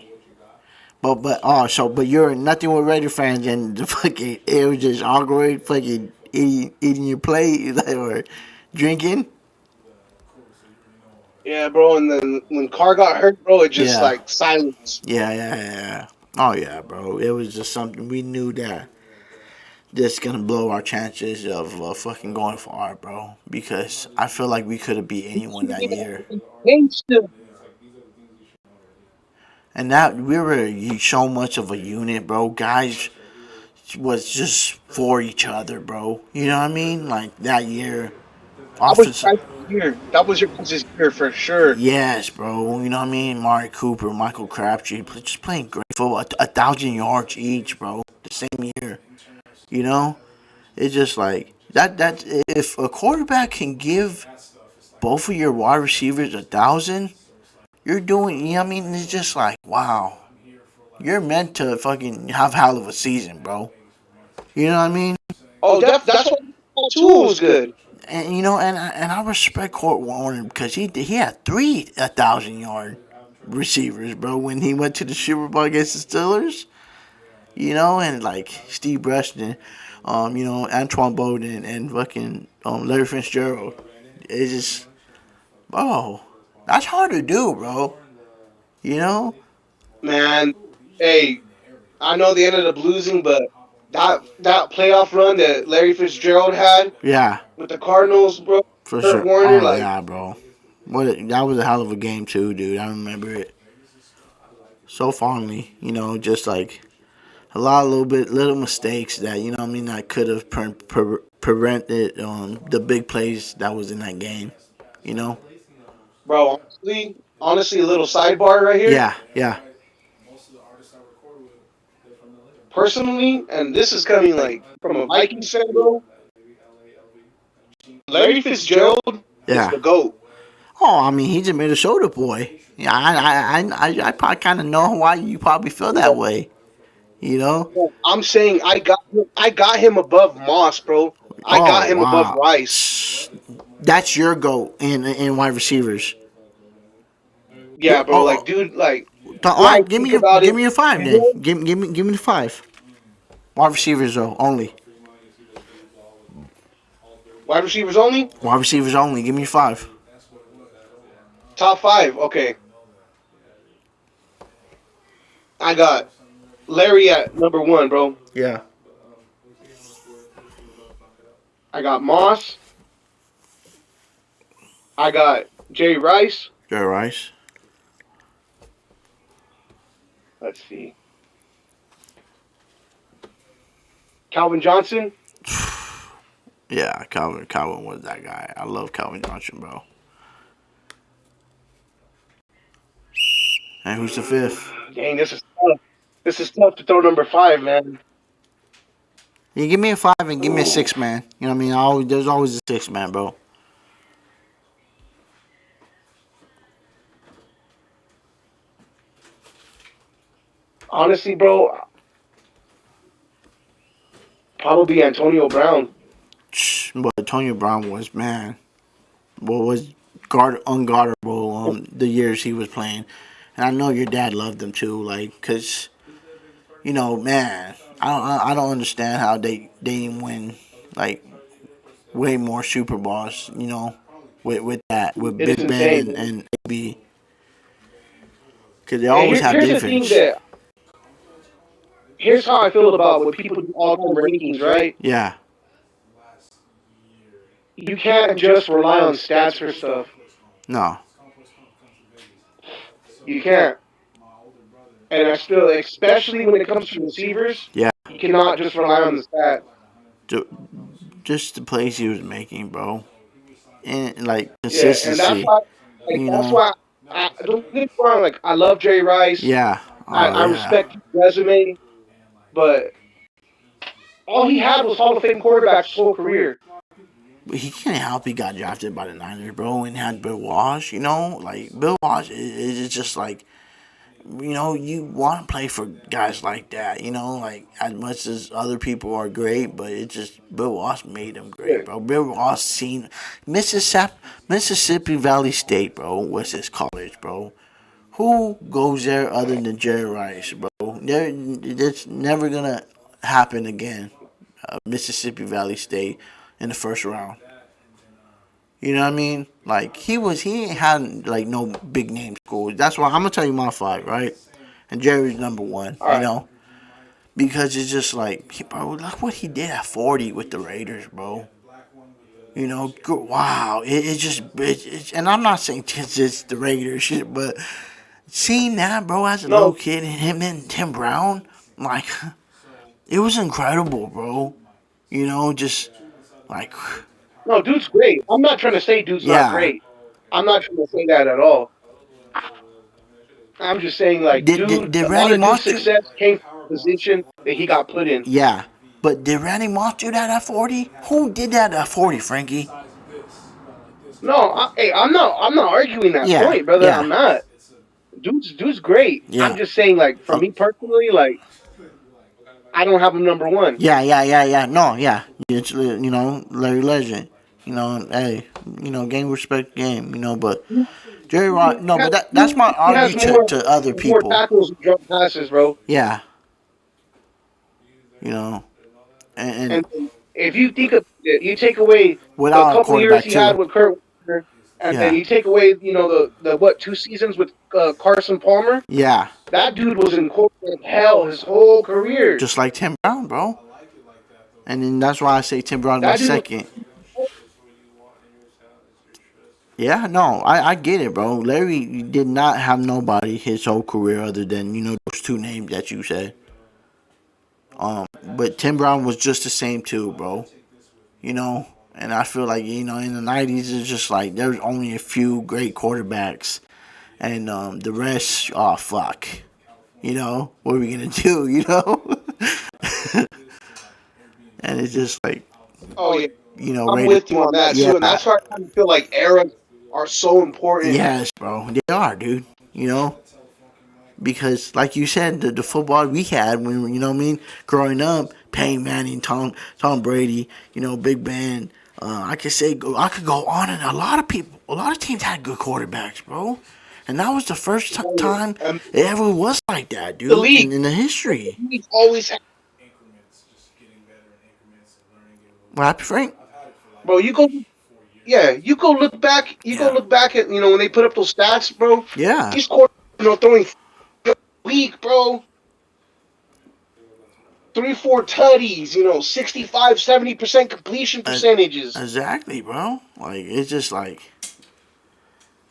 But you're nothing with Raider fans and the fucking it was just awkward fucking eating your plate or drinking. Yeah, bro. And then when Carr got hurt, bro, it just Yeah. like silence. Yeah. Oh yeah, bro. It was just something we knew that this gonna blow our chances of fucking going far, bro. Because I feel like we could have beat anyone that year. Still, And that we were so much of a unit, bro. Guys was just for each other, bro. You know what I mean? Like that year, that was offense. your guys' year. That was your guys' year for sure. Yes, bro. You know what I mean? Mark Cooper, Michael Crabtree, just playing great football. 1,000 yards each, bro. The same year. You know, it's just like that. That if a quarterback can give both of your wide receivers 1,000, you're doing. You know what I mean? It's just like wow. You're meant to fucking have hell of a season, bro. You know what I mean? Oh, that's what Tua was good. And I respect Kurt Warner because he had 3 1,000 yard receivers, bro. When he went to the Super Bowl against the Steelers, and like Steve Preston, Antoine Bowden and fucking Larry Fitzgerald. It's just, bro, that's hard to do, bro. You know? Man, hey, I know they ended up losing, but that playoff run that Larry Fitzgerald had Yeah, with the Cardinals, bro, for Kurt sure. Warner, Oh like, yeah, bro. That was a hell of a game too, dude. I remember it so fondly. Just like a little mistakes that that could have prevented the big plays that was in that game. You know? bro, honestly, a little sidebar right here. Yeah, yeah, Personally, and this is coming like from a Vikings fan, bro. Larry Fitzgerald is yeah. the GOAT. Oh, I mean, he's a Minnesota boy. Yeah, I probably kind of know why you probably feel that way. You know? I'm saying I got him above Moss, bro. I Oh got him above wow, Rice. that's your goat in wide receivers. Yeah, bro. Like, Oh, dude, like, all you right, might think about give it. me your five then. Evill, Give me the five. Wide receivers though, only. Wide receivers only. Wide receivers only. Give me 5. Top five. Okay, I got Larry at number one, bro. Yeah. I got Moss. I got Jay Rice. Jerry Rice. Let's see. Calvin Johnson. Yeah, Calvin was that guy. I love Calvin Johnson, bro. And who's the 5th? Dang, this is tough. This is tough to throw number five, man. Yeah, give me a 5 and give me a Ooh. 6 man. You know what I mean? There's always a 6 man, bro. Honestly, bro, probably Antonio Brown. But Antonio Brown was, man, was unguardable the years he was playing. And I know your dad loved him too, like, cause man, I don't understand how they didn't win like way more Super Bowls, with It is Big Ben insane. and AB, cause they And always have here's the thing defense. that here's how I feel about when people do all-time rankings, right? Yeah, You can't just rely on stats for stuff. no, You can't. And I still, especially when it comes to receivers, yeah, you cannot just rely on the stats. just the plays he was making, bro, and like Yeah, and that's consistency, why, you that's know. why I don't get me wrong. Like, I love Jerry Rice. Yeah, oh I yeah. respect his resume, but all he had was Hall of Fame quarterbacks his whole career. But he can't help he got drafted by the Niners, bro, and had Bill Walsh, like Bill Walsh is just like, you want to play for guys like that, like as much as other people are great, but it just Bill Walsh made him great, Yeah, bro. Bill Walsh seen Mississippi Valley State, bro, was his college, bro. Who goes there other than Jerry Rice, bro? It's never gonna happen again. Mississippi Valley State in the first round. You know what I mean? Like he ain't had like no big name schools. That's why I'm gonna tell you my 5, right? And Jerry's number 1. all right. Because it's just like, bro, look what he did at 40 with the Raiders, bro. Wow. And I'm not saying it's the Raiders shit, but seeing that, bro, as a little No, kid, and him and Tim Brown, like, it was incredible, bro. Just like, no, dude's great. I'm not trying to say dude's not yeah. great. I'm not trying to say that at all. I'm just saying, like, dude, Did a lot Randy of dude's Moss do? success came from the position that he got put in. Yeah. But did Randy Moss do that at 40? Who did that at 40, Frankie? No, hey, I'm not arguing that Yeah, point, brother. yeah, I'm not. Dude's great. I'm yeah. just saying, like, for Uh, me personally, like, I don't have him number one. yeah. No, yeah. It's, Larry Legend. Hey, game respect game, but Jerry Rock, no, but that's my He argue has to other more people. tackles and drop passes, bro. Yeah, you know, and And if you think of it, you take away the without a couple of years quarterback he had too. with Kurt Warner, and then Yeah, you take away, the what 2 seasons with Carson Palmer. yeah. That dude was in corporate hell his whole career. Just like Tim Brown, bro. And then that's why I say Tim Brown's my That dude was. second. Yeah, no, I get it, bro. Larry did not have nobody his whole career other than, those 2 names that you said. But Tim Brown was just the same too, bro. And I feel like, in the 90s, it's just like there's only a few great quarterbacks. And the rest, oh, fuck. What are we going to do, And it's just like, Oh yeah, I'm Raiders. with you on that Yeah, too, and that's why I kind of feel like eras are so important. yes, bro. They are, dude. Because, like you said, the football we had when growing up, Peyton Manning, Tom Brady, Big Ben. I could go on, and a lot of teams had good quarterbacks, bro. And that was the first time And it ever was like that, the dude, league, in the history. the league always had What happened, Frank? bro. You go look back. You go Yeah. look back at when they put up those stats, bro. Yeah. These quarterbacks, throwing weak, bro. 3-4 tutties, 65, 70% completion Uh, percentages. exactly, bro. Like it's just like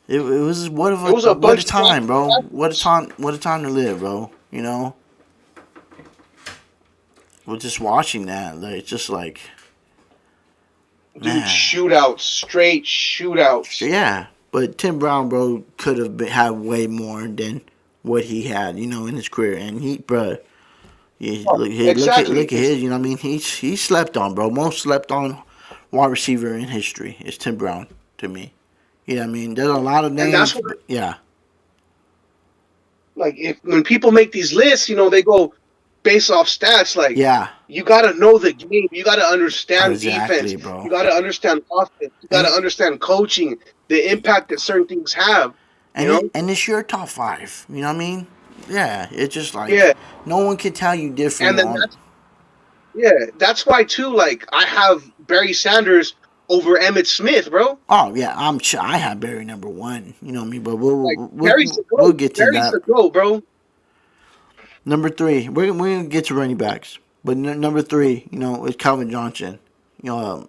it was It was a what a bunch of time, bro. dropping. What a time to live, bro. We're just watching that. Like it's just like Dude, man. shootouts, straight shootouts. Yeah, but Tim Brown, bro, could have had way more than what he had, in his career. And bro, yeah, Oh, exactly. look at his. You know what I mean? He slept on, bro. Most slept on wide receiver in history is Tim Brown to me. You know what I mean? There's a lot of And that's names, what, but yeah, like, if when people make these lists, they go based off stats. Like, yeah, you got to know the game. You got to understand defense. exactly, You bro. got to understand offense. You got And to understand coaching, the impact that certain things have. You know? and it's your top five. You know what I mean? Yeah, it's just like Yeah. no one can tell you different And then on. that's why too. Like, I have Barry Sanders over Emmett Smith, bro. Oh yeah, I'm sure I have Barry number one. You know what I mean? But Like, Barry's the we'll goat. get to Barry's that. the goat, bro. Number three, we're gonna get to running backs, but number three, is Calvin Johnson. Uh,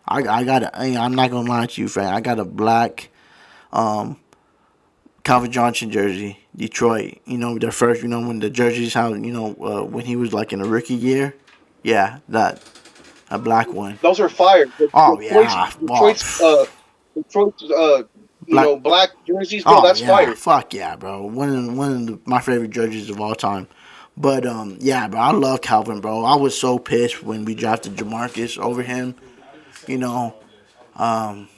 I got a. I'm not gonna lie to you, Frank. I got a black um, Calvin Johnson jersey, Detroit. Their first. When the jerseys how when he was like in a rookie year. Yeah, that a black one. those are fire. Oh yeah, Detroit's, Detroit's, black. black jerseys, bro. Oh That's yeah, fire. fuck yeah, bro. My favorite jerseys of all time. But yeah, bro, I love Calvin, bro. I was so pissed when we drafted Jamarcus over him. You know, um,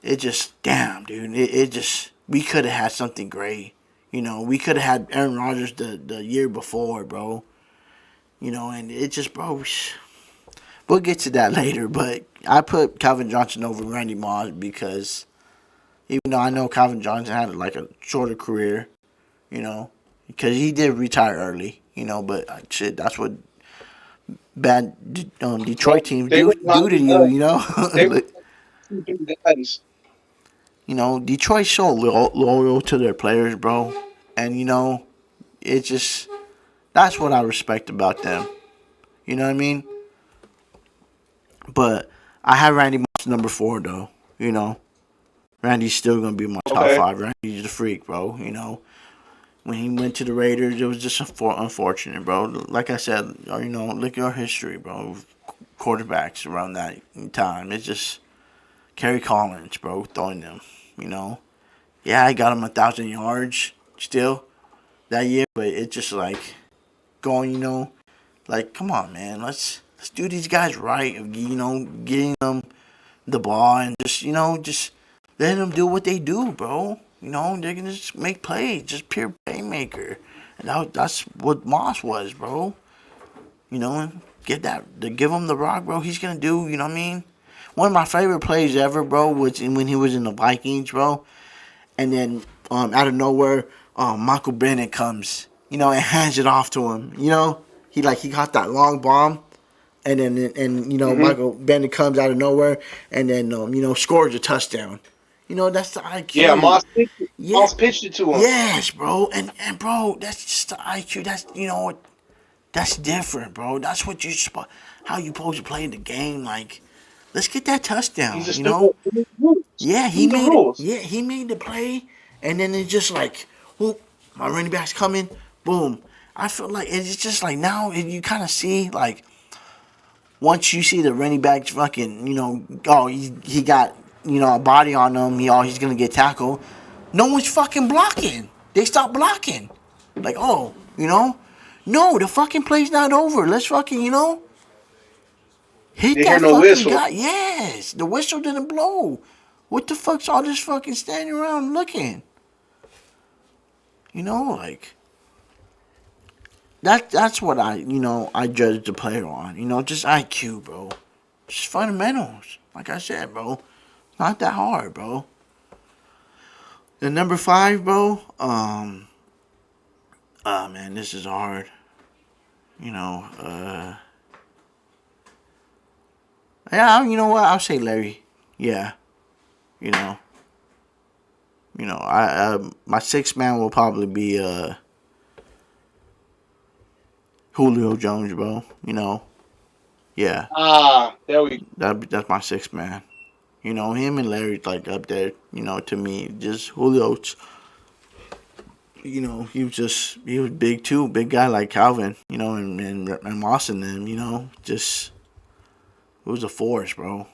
it just damn, dude. It just we could have had something great. We could have had Aaron Rodgers the year before, bro. And it just, bro. We'll get to that later, but I put Calvin Johnson over Randy Moss because even though I know Calvin Johnson had like a shorter career, because he did retire early, but shit, that's what bad Bro, Detroit teams they were do not to you, they were two big guys. Detroit's so loyal to their players, bro, and it's just that's what I respect about them. You know what I mean? But I have Randy Moss number 4 though. Randy's still gonna be my top Okay. 5. Randy's a freak, bro. When he went to the Raiders, it was just unfortunate, bro. Like I said, look at our history, bro. Quarterbacks around that time. It's just Kerry Collins, bro, throwing them. You know, yeah, I got him 1,000 yards still that year, but it's just like going, like come on, man, let's do these guys right. Getting them the ball and just letting them do what they do, bro. They're gonna just make plays, just pure playmaker. And that's what Moss was, bro. Give him the rock, bro. He's gonna do, you know what I mean? One of my favorite plays ever, bro, was when he was in the Vikings, bro. And then out of nowhere, Michael Bennett comes, and hands it off to him. He got that long bomb, and then Hmm. Michael Bennett comes out of nowhere, and then scores a touchdown. That's the Yeah, IQ. Yeah, Moss pitched it to him. yes, bro, and bro, that's just the IQ. That's that's different, bro. That's what how you supposed to play the game. Like, let's get that He's touchdown. a student of the rules. Yeah, he Student the made it. rules. Yeah, he made the play, and then it's just like, whoop, my running back's coming, boom. I feel like it's just like now you kind of see like once you see the running back fucking oh he got a body on him, he's gonna get tackled. No one's fucking blocking. They stop blocking. Like no, the fucking play's not over. Let's fucking hit They hear that no fucking whistle. guy. Yes, the whistle didn't blow. What the fuck's all this fucking standing around looking? Like that's what I judge the player on. Just IQ, bro. Just fundamentals. Like I said, bro. Not that hard, bro. The number 5, bro. Ah man, this is hard. You know, uh Yeah, you know what? I'll say Larry. Yeah, you know, my sixth man will probably be Julio Jones, bro. Yeah, There we that's my sixth man. Him and Larry's like up there. To me, just Julio. He was big too, big guy like Calvin. And Moss and them. Just it was a force, bro.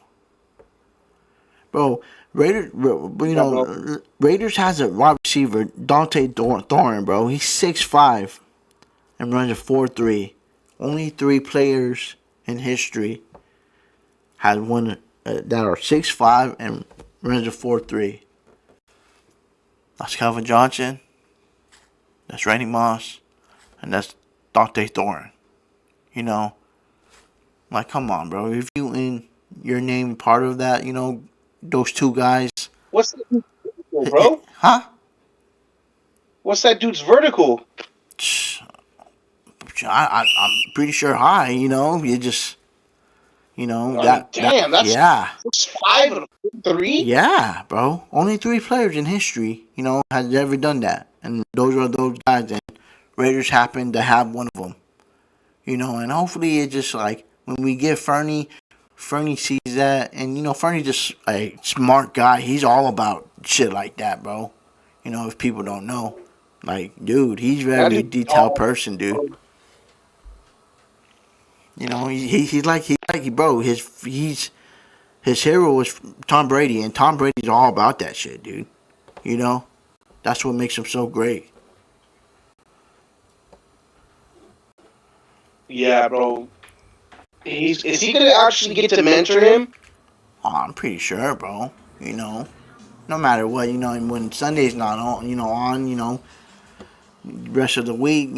Bro, Raiders. yeah, bro. Raiders has a wide receiver, Dante Thorne, bro. He's 6'5" and runs a 4.3. Only 3 players in history has one that are 6'5" and runs a 4.3. That's Calvin Johnson. That's Randy Moss, and that's Dante Thorne. You know, like come on, bro. If you in your name part of that, those two guys. What's that dude's vertical, bro? Huh? What's that dude's vertical? I'm pretty sure high. You just I mean, that damn, that's yeah. 6'5" and 3. Yeah, bro. Only 3 players in history, has ever done that, and those are those guys. And Raiders happen to have one of them, And hopefully, it's just like when we get Fernie sees that, and Fernie's just a smart guy. He's all about shit like that, bro. If people don't know, like, dude, he's That very dude's detailed tall. person, dude. He's like bro. His hero was Tom Brady, and Tom Brady's all about that shit, dude. You know, that's what makes him so great. Yeah, bro. Is he gonna actually get to mentor him? Oh, I'm pretty sure, bro. No matter what, and when Sunday's not on, rest of the week,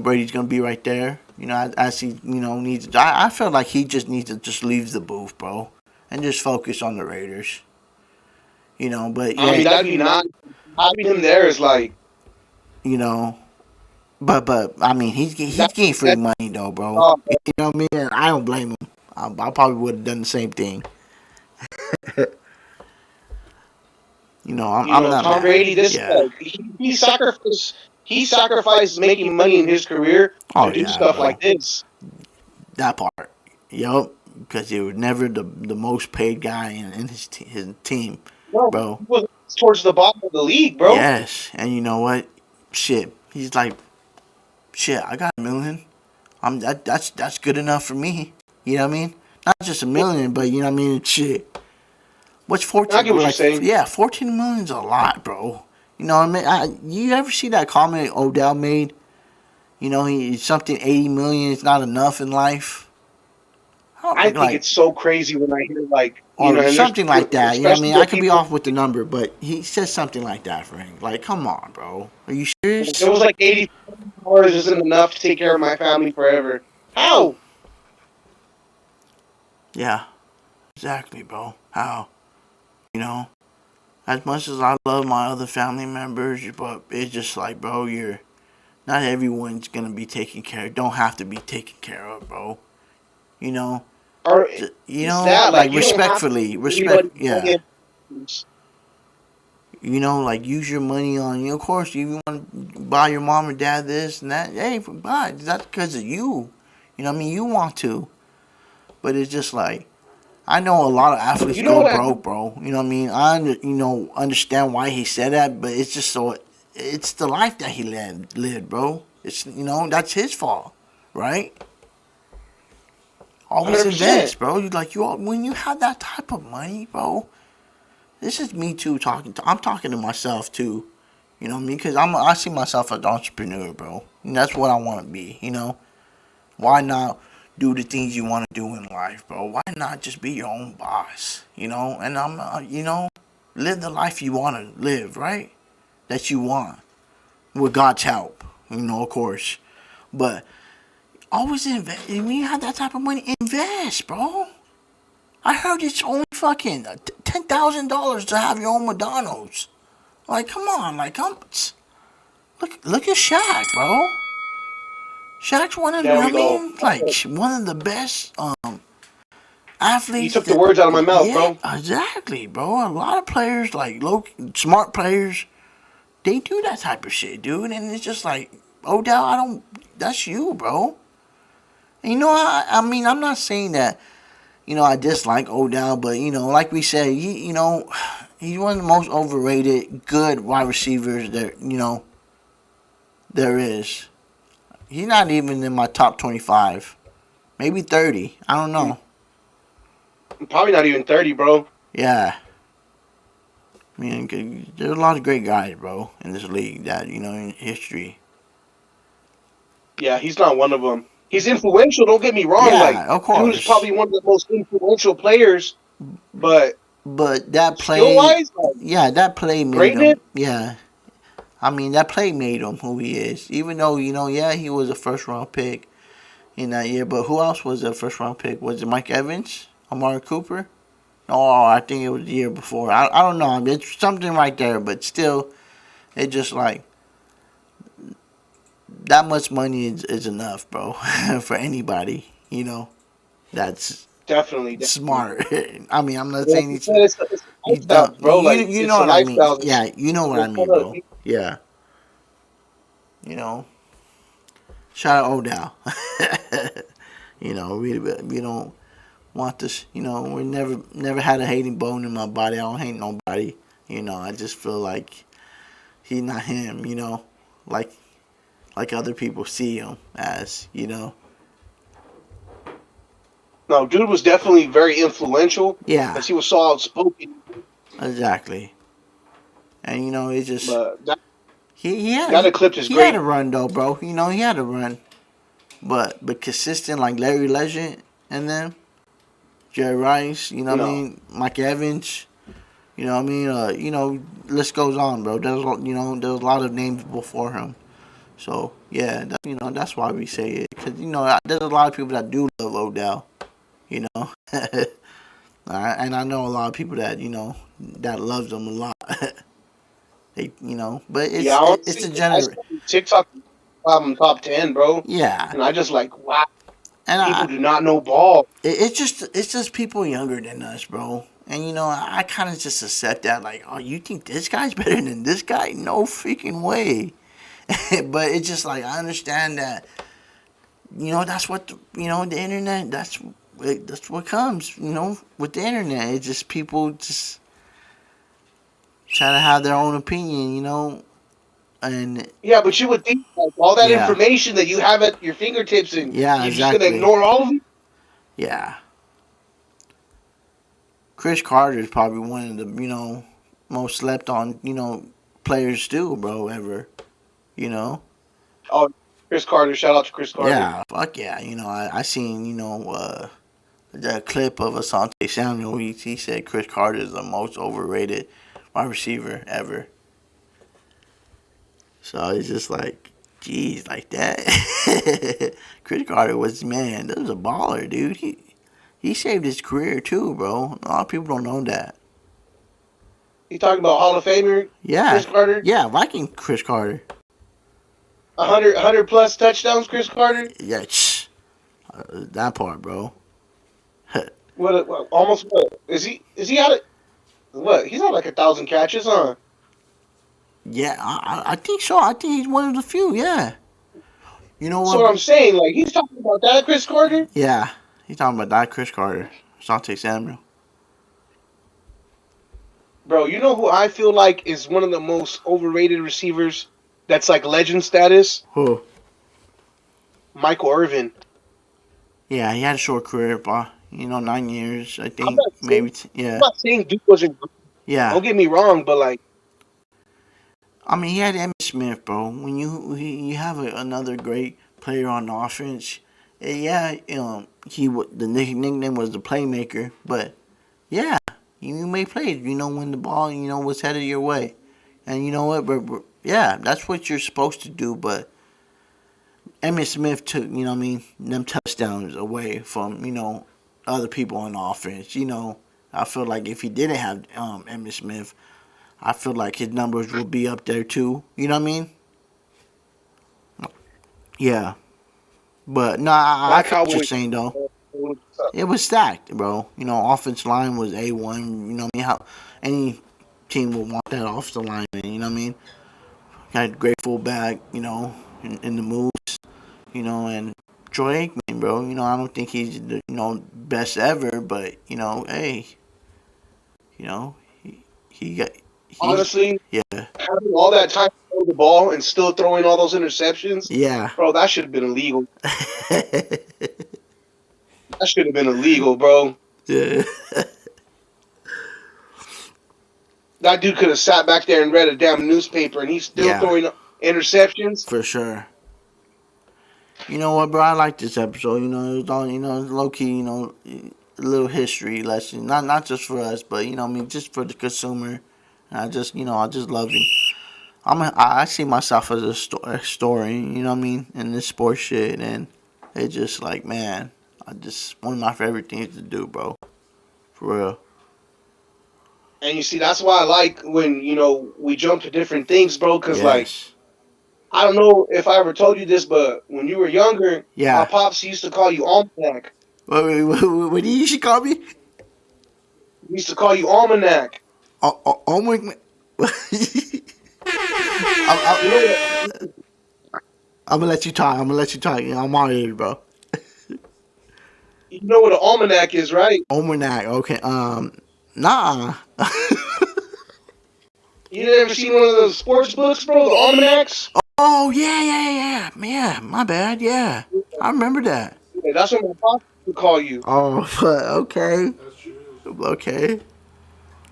Brady's gonna be right there. As he, needs. I feel like he just needs to just leave the booth, bro, and just focus on the Raiders. But I yeah, mean, that'd be nice. Having him there is like you know, but I mean, that. he's getting free That money though, bro. oh, You know what I mean? And I don't blame him. I probably would have done the same thing. I'm not Tom mad. Brady. This Yeah. he sacrificed making money in his career Oh to do yeah, stuff bro. like this. That part. Yup. Because he was never the most paid guy in his team, No, bro. he was towards the bottom of the league, bro. Yes. And you know what? Shit. He's like, shit. I got 1 million. That's good enough for me. You know what I mean? Not just 1 million, but you know what I mean. Shit. What's I 14? get what you're Like, saying. yeah, 14 million's a lot, bro. You know what I mean? You ever see that comment Odell made? Something 80 million is not enough in life. I I don't think like, it's so crazy when I hear like or and there's something like that. You know what I especially mean? I the could be people. off with the number, but he says something like that for him. Like, come on, bro. Are you It serious? was like $80 isn't enough to take care of my family forever. How? Yeah, exactly, bro. How? You know, as much as I love my other family members, but it's just like, bro, not everyone's gonna be taken care of. Don't have to be taken care of, bro. You know, Or it's that like like you don't have to respectfully, give everybody yeah. money. Like use your money on you. Of course, you want to buy your mom or dad this and that. Hey, buy. That's because of you. You know what I mean? You want to, but it's just like I know a lot of athletes You know go what? broke, bro. You know what I mean? Understand why he said that, but it's just so it's the life that he lived, bro. It's that's his fault, right? Always 100%. invest, bro. When you have that type of money, bro. This is me too talking. I'm talking to myself too. You know what I mean? Because I see myself as an entrepreneur, bro. And that's what I want to be. Why not do the things you want to do in life, bro? Why not just be your own boss? And live the life you want to live, right? That you want with God's help. Of course. But always invest. When you have that type of money, invest, bro. I heard it's only fucking $10,000 to have your own McDonald's. Like, come on, look at Shaq, bro. Shaq's one of, There we go. like one of the best You athletes took the that, words out of my mouth, yeah, bro. exactly, bro. A lot of players, like smart players, they do that type of shit, dude. And it's just like, Odell, I don't. That's you, bro. And I mean, I'm not saying that. I dislike Odell, but like we said, he's one of the most overrated, good wide receivers there is. He's not even in my top 25, maybe 30. I don't know. Probably not even 30, bro. Yeah. I mean, there's a lot of great guys, bro, in this league that, in history. Yeah, he's not one of them. He's influential. Don't get me wrong. Like, Yeah, of dude is course. probably one of the most influential players. But But that skill play, wise, like yeah, that play made greatness. him, yeah. I mean, that play made him who he is. Even though, yeah, he was a first round pick in that year. But who else was a first round pick? Was it Mike Evans? Amari Cooper? Oh, I think it was the year before. I don't know. It's something right there. But still, it just like, that much money is enough, bro, for anybody, that's Definitely, definitely. smart. I mean, I'm not Like saying you said, it's a he's lifestyle, dumb. bro. Like You know it's a what I mean. lifestyle. Yeah, you know what I It's mean, kind of bro. Yeah. You know, shout out Odell. We don't want this. We never had a hating bone in my body. I don't hate nobody. I just feel like he's not him. Like other people see him as. No, dude was definitely very influential Yeah, because he was so outspoken. exactly. And it just But he had that eclipse is he had great. a run though, bro. He had a run, but consistent like Larry Legend and then Jerry Rice. What I No, mean, Mike Evans. What I mean, list goes on, bro. There's a lot of names before him. So yeah, that's why we say it because there's a lot of people that do love Odell. You know, and I know a lot of people that that loves him a lot. But yeah, it's honestly, a I gener. saw TikTok top 10, bro, Yeah, and I just like wow, and people do not know ball. it's just people younger than us, bro. And I kind of just accept that, like, oh, you think this guy's better than this guy? No freaking way. But it's just like I understand that, that's what the internet. That's what comes, with the internet. It's just people just try to have their own opinion, and Yeah, but you would think like all that yeah, information that you have at your fingertips, and yeah, you're just gonna exactly, ignore all of it. yeah. Chris Carter is probably one of the most slept on players too, bro, ever. You know. Oh, Chris Carter! Shout out to Chris Carter. Yeah, fuck yeah. I seen the clip of Asante Samuel. He said Chris Carter is the most overrated wide receiver ever. So it's just like, geez, like that. Chris Carter was, man. That was a baller, dude. He saved his career too, bro. A lot of people don't know that. You talking about Hall of Famer Yeah, Chris Carter? yeah, Viking Chris Carter. 100 plus touchdowns, Chris Carter. Yeah, that part, bro. What? Almost what? Is he out of what? He's at like 1,000 catches, huh? Yeah, I think so. I think he's one of the few. Yeah. You know That's what? what I'm saying. Like he's talking about that Chris Carter, Yeah, he's talking about that Chris Carter, Asante Samuel. bro. You know who I feel like is one of the most overrated receivers? That's like legend status. Who? Michael Irvin. Yeah, he had a short career, but 9 years. I I'm think not saying maybe. I'm Yeah, not saying Duke wasn't good. yeah. Don't get me wrong, but like I mean, he had Emmitt Smith, bro. When you have another great player on the offense, yeah, the nickname was the playmaker, but yeah, you may play. When the ball was headed your way, and you know what, yeah, that's what you're supposed to do, but. Emmitt Smith took, what I mean, them touchdowns away from, other people on offense. I feel like if he didn't have Emmitt Smith, I feel like his numbers would be up there too. You know what I mean? Yeah. But no, I my feel what you're Cowboys. saying though. It was stacked, bro. You know, offensive line was A1. You know, what I mean, how any team would want that offensive lineman. You know what I mean? Had great fullback. You know, in the moves. You know, and Troy Aikman, bro. You know, I don't think he's the best ever, but you know, hey, you know, he got he Honestly, yeah having all that time to throw the ball and still throwing all those interceptions, yeah. bro, that should have been illegal. That should have been illegal, bro. Yeah, That dude could have sat back there and read a damn newspaper, and he's still yeah, throwing interceptions. for sure. You know what, bro? I like this episode. You know, it's all low key. You know, a little history lesson. Not just for us, but you know, I mean, just for the consumer. And I just love it. I see myself as a story. You know what I mean? In this sports shit, and it's just like, man, I just one of my favorite things to do, bro. For real. And you see, that's why I like when we jump to different things, bro. Because like Yes. I don't know if I ever told you this, but when you were younger, our Yeah. pops used to call you Almanac. What do you should call me? He used to call you Almanac. Oh my. You know what? I'm gonna let you talk. I'm gonna let you talk. You know, I'm all here, bro. You know what an almanac is, right? Almanac. Okay. Nah. You never seen one of those sports books, bro? The almanacs. Oh yeah. Yeah. My bad. Yeah. I remember that. Yeah, that's what my pops would call you. Oh, but okay. Okay.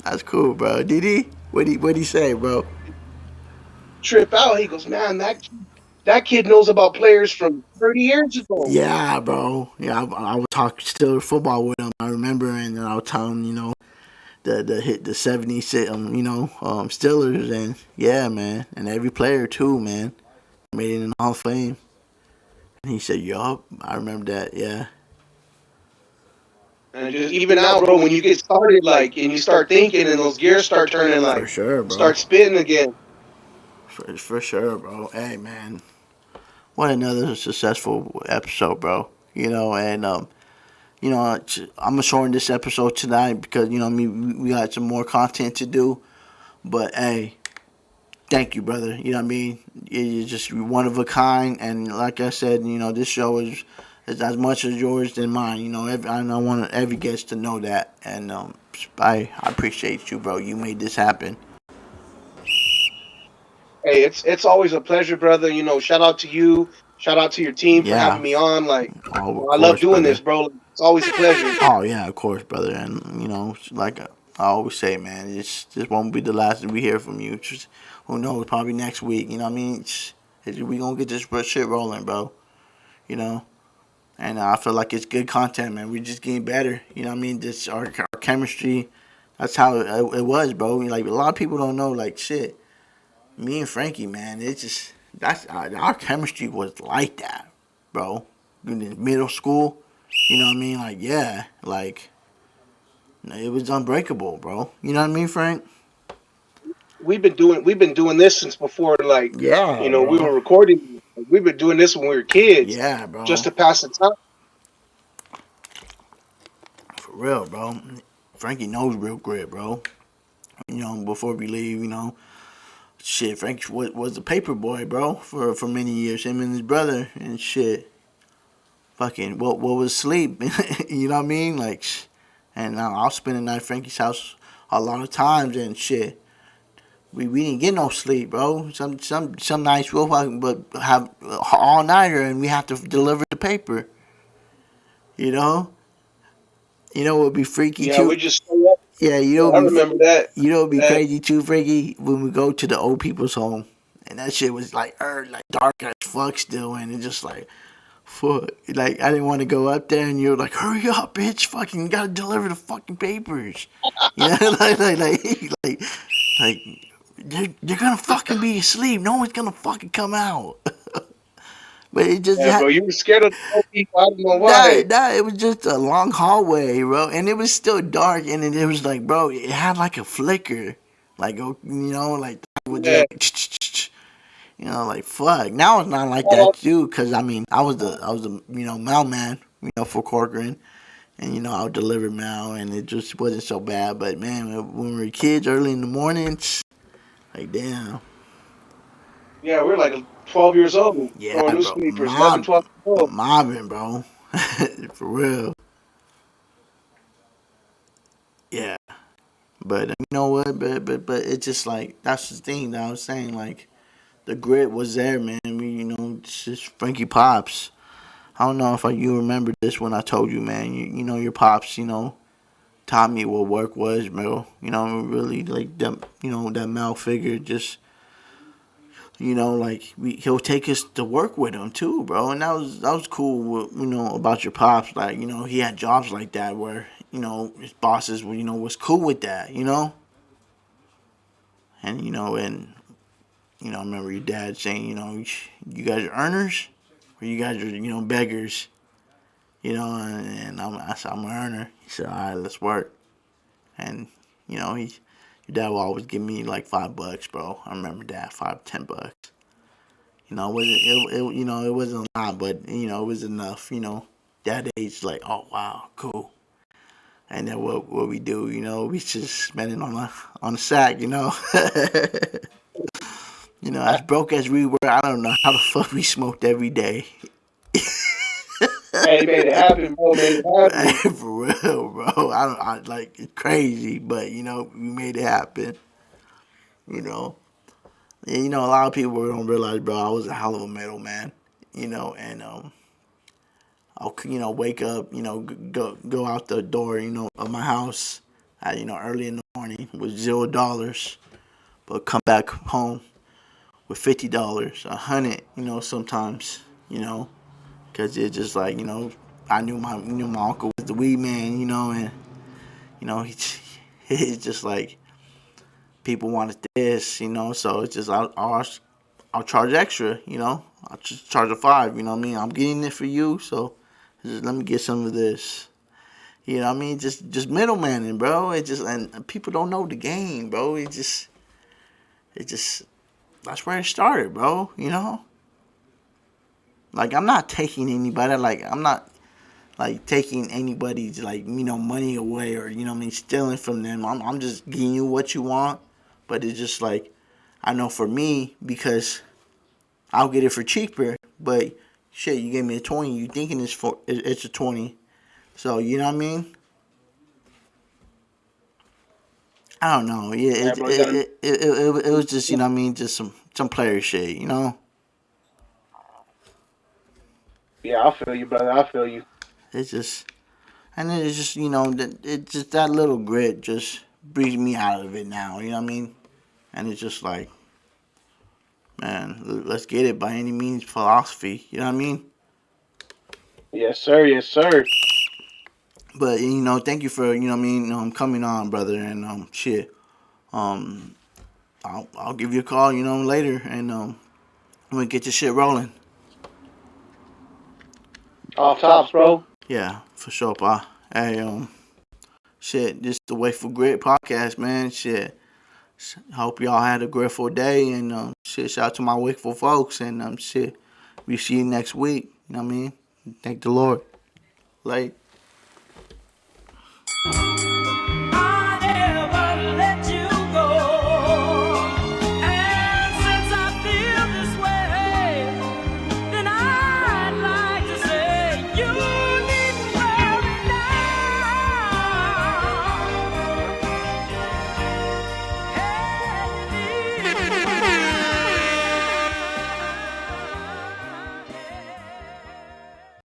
That's cool, bro. Did he? What he say, bro? Trip out. He goes, man, that kid knows about players from 30 years ago. Yeah, bro. Yeah, I would talk still football with him. I remember, and then I would tell him, the hit the 70s, Steelers, and yeah, man, and every player too, man, made it in the Hall of Fame. And he said, "Yup, I remember that." Yeah, And just even now, bro, when you get started, like, and you start thinking, and those gears start turning, for like, sure, bro. start spinning again. For sure, bro. Hey, man, what another successful episode, bro. And I'm gonna shorten this episode tonight because we got some more content to do. But hey, thank you, brother. You know what I mean? You're just one of a kind, and like I said, this show is as much as yours than mine. I want every guest to know that, and I appreciate you, bro. You made this happen. Hey, it's always a pleasure, brother. Shout out to you, shout out to your team for having Yeah. me on. Like, Oh, of I love course, doing this, brother. bro. It's always a pleasure. Oh yeah, of course, brother. And like I always say, man, this won't be the last that we hear from you. Just, who knows? Probably next week. You know what I mean? We gonna get this shit rolling, bro. You know. And I feel like it's good content, man. We're just getting better. You know what I mean? This our chemistry. That's how it was, bro. Like a lot of people don't know, like shit. Me and Frankie, man, it's just that's our chemistry was like that, bro. In middle school, you know what I mean? Like yeah, like it was unbreakable, bro. You know what I mean, Frank? We've been doing this since before, like, Yeah, we bro. were recording. We've been doing this when we were kids, Yeah, just bro. to pass the time. For real, bro. Frankie knows real grit, bro. Before we leave, shit, Frank was a paper boy, bro, for many years. Him and his brother and shit. Fucking what was sleep? You know what I mean? Like, and I'll spend the night at Frankie's house a lot of times and shit. We didn't get no sleep, bro. Some nights we'll fucking but have all nighter and we have to deliver the paper. You know. It would be freaky Yeah, too. we just stay up. Yeah, Yeah, I remember that. it would be That crazy too, Frankie, when we go to the old people's home, and that shit was like dark as fuck still, and it just like fuck, like I didn't want to go up there, and you're like, hurry up, bitch, fucking gotta deliver the fucking papers, you know, like they're gonna fucking be asleep, no one's gonna fucking come out, but it just yeah, had. bro, you were scared of the old people. I don't know Nah, why. nah, it was just a long hallway, bro, and it was still dark, and it was like, bro, it had like a flicker, like like it would Yeah, just, like fuck. Now it's not like that all too, cause I mean, I was the mailman, for Corcoran, and I would deliver mail, and it just wasn't so bad. But man, when we were kids, early in the morning, like damn, Yeah, we're like 12 years old, yeah, throwing bro, newspapers, 11, 12 years old. mobbing, bro, for real, yeah. But you know what? But it's just like that's the thing that I was saying. Like the grit was there, man. It's just Frankie Pops. I don't know if you remember this when I told you, man. Your pops, taught me what work was, bro. Really like that. That male figure. Just like he'll take us to work with him too, bro. And that was cool. About your pops, like he had jobs like that where his bosses, was cool with that, and I remember your dad saying, you guys are earners, or you guys are beggars, and I said I'm an earner. He said, all right, let's work. And your dad will always give me like $5, bro. I remember that, 5, $10. It wasn't it wasn't a lot, but it was enough. That age, like, oh wow, cool. And then what we do, we just spend it on a sack, as broke as we were, I don't know how the fuck we smoked every day. Hey, made it happen, bro. Made it happen. For real, bro. I like it's crazy, but we made it happen. You know, and, a lot of people don't realize, bro. I was a hell of a middleman. And I'll wake up, go out the door, of my house, at, early in the morning with $0, but come back home with $50, 100, sometimes, because it's just like, I knew my uncle was the weed man, and he it's just like people wanted this, so it's just I'll charge extra, I'll just charge a 5, you know what I mean? I'm getting it for you, so just let me get some of this. You know what I mean? Just middlemaning, bro. It just and people don't know the game, bro. It just that's where it started, bro. Like I'm not taking anybody, like I'm not like taking anybody's like money away, or what I mean, stealing from them. I'm just giving you what you want, but it's just like I know for me, because I'll get it for cheaper, but shit, you gave me a 20, you thinking it's a 20, so you know what I mean? I don't know. Yeah, Yeah, it bro. it, You got it, it, it, it was just, what I mean, just some player shit. Yeah, I feel you, brother. I feel you. It's just, and it's just, it's just that little grit just brings me out of it now. You know what I mean? And it's just like, man, let's get it by any means philosophy. You know what I mean? Yes, sir. Yes, sir. But thank you for what I mean, coming on, brother, and shit. Um, I'll give you a call, later, and we'll get your shit rolling. Off tops, bro. Yeah, for sure, pa. Hey, shit, this is the Wakeful Grit podcast, man. Shit, hope y'all had a grateful day, and shit, shout out to my Wakeful folks, and shit, we see you next week. You know what I mean? Thank the Lord. Like.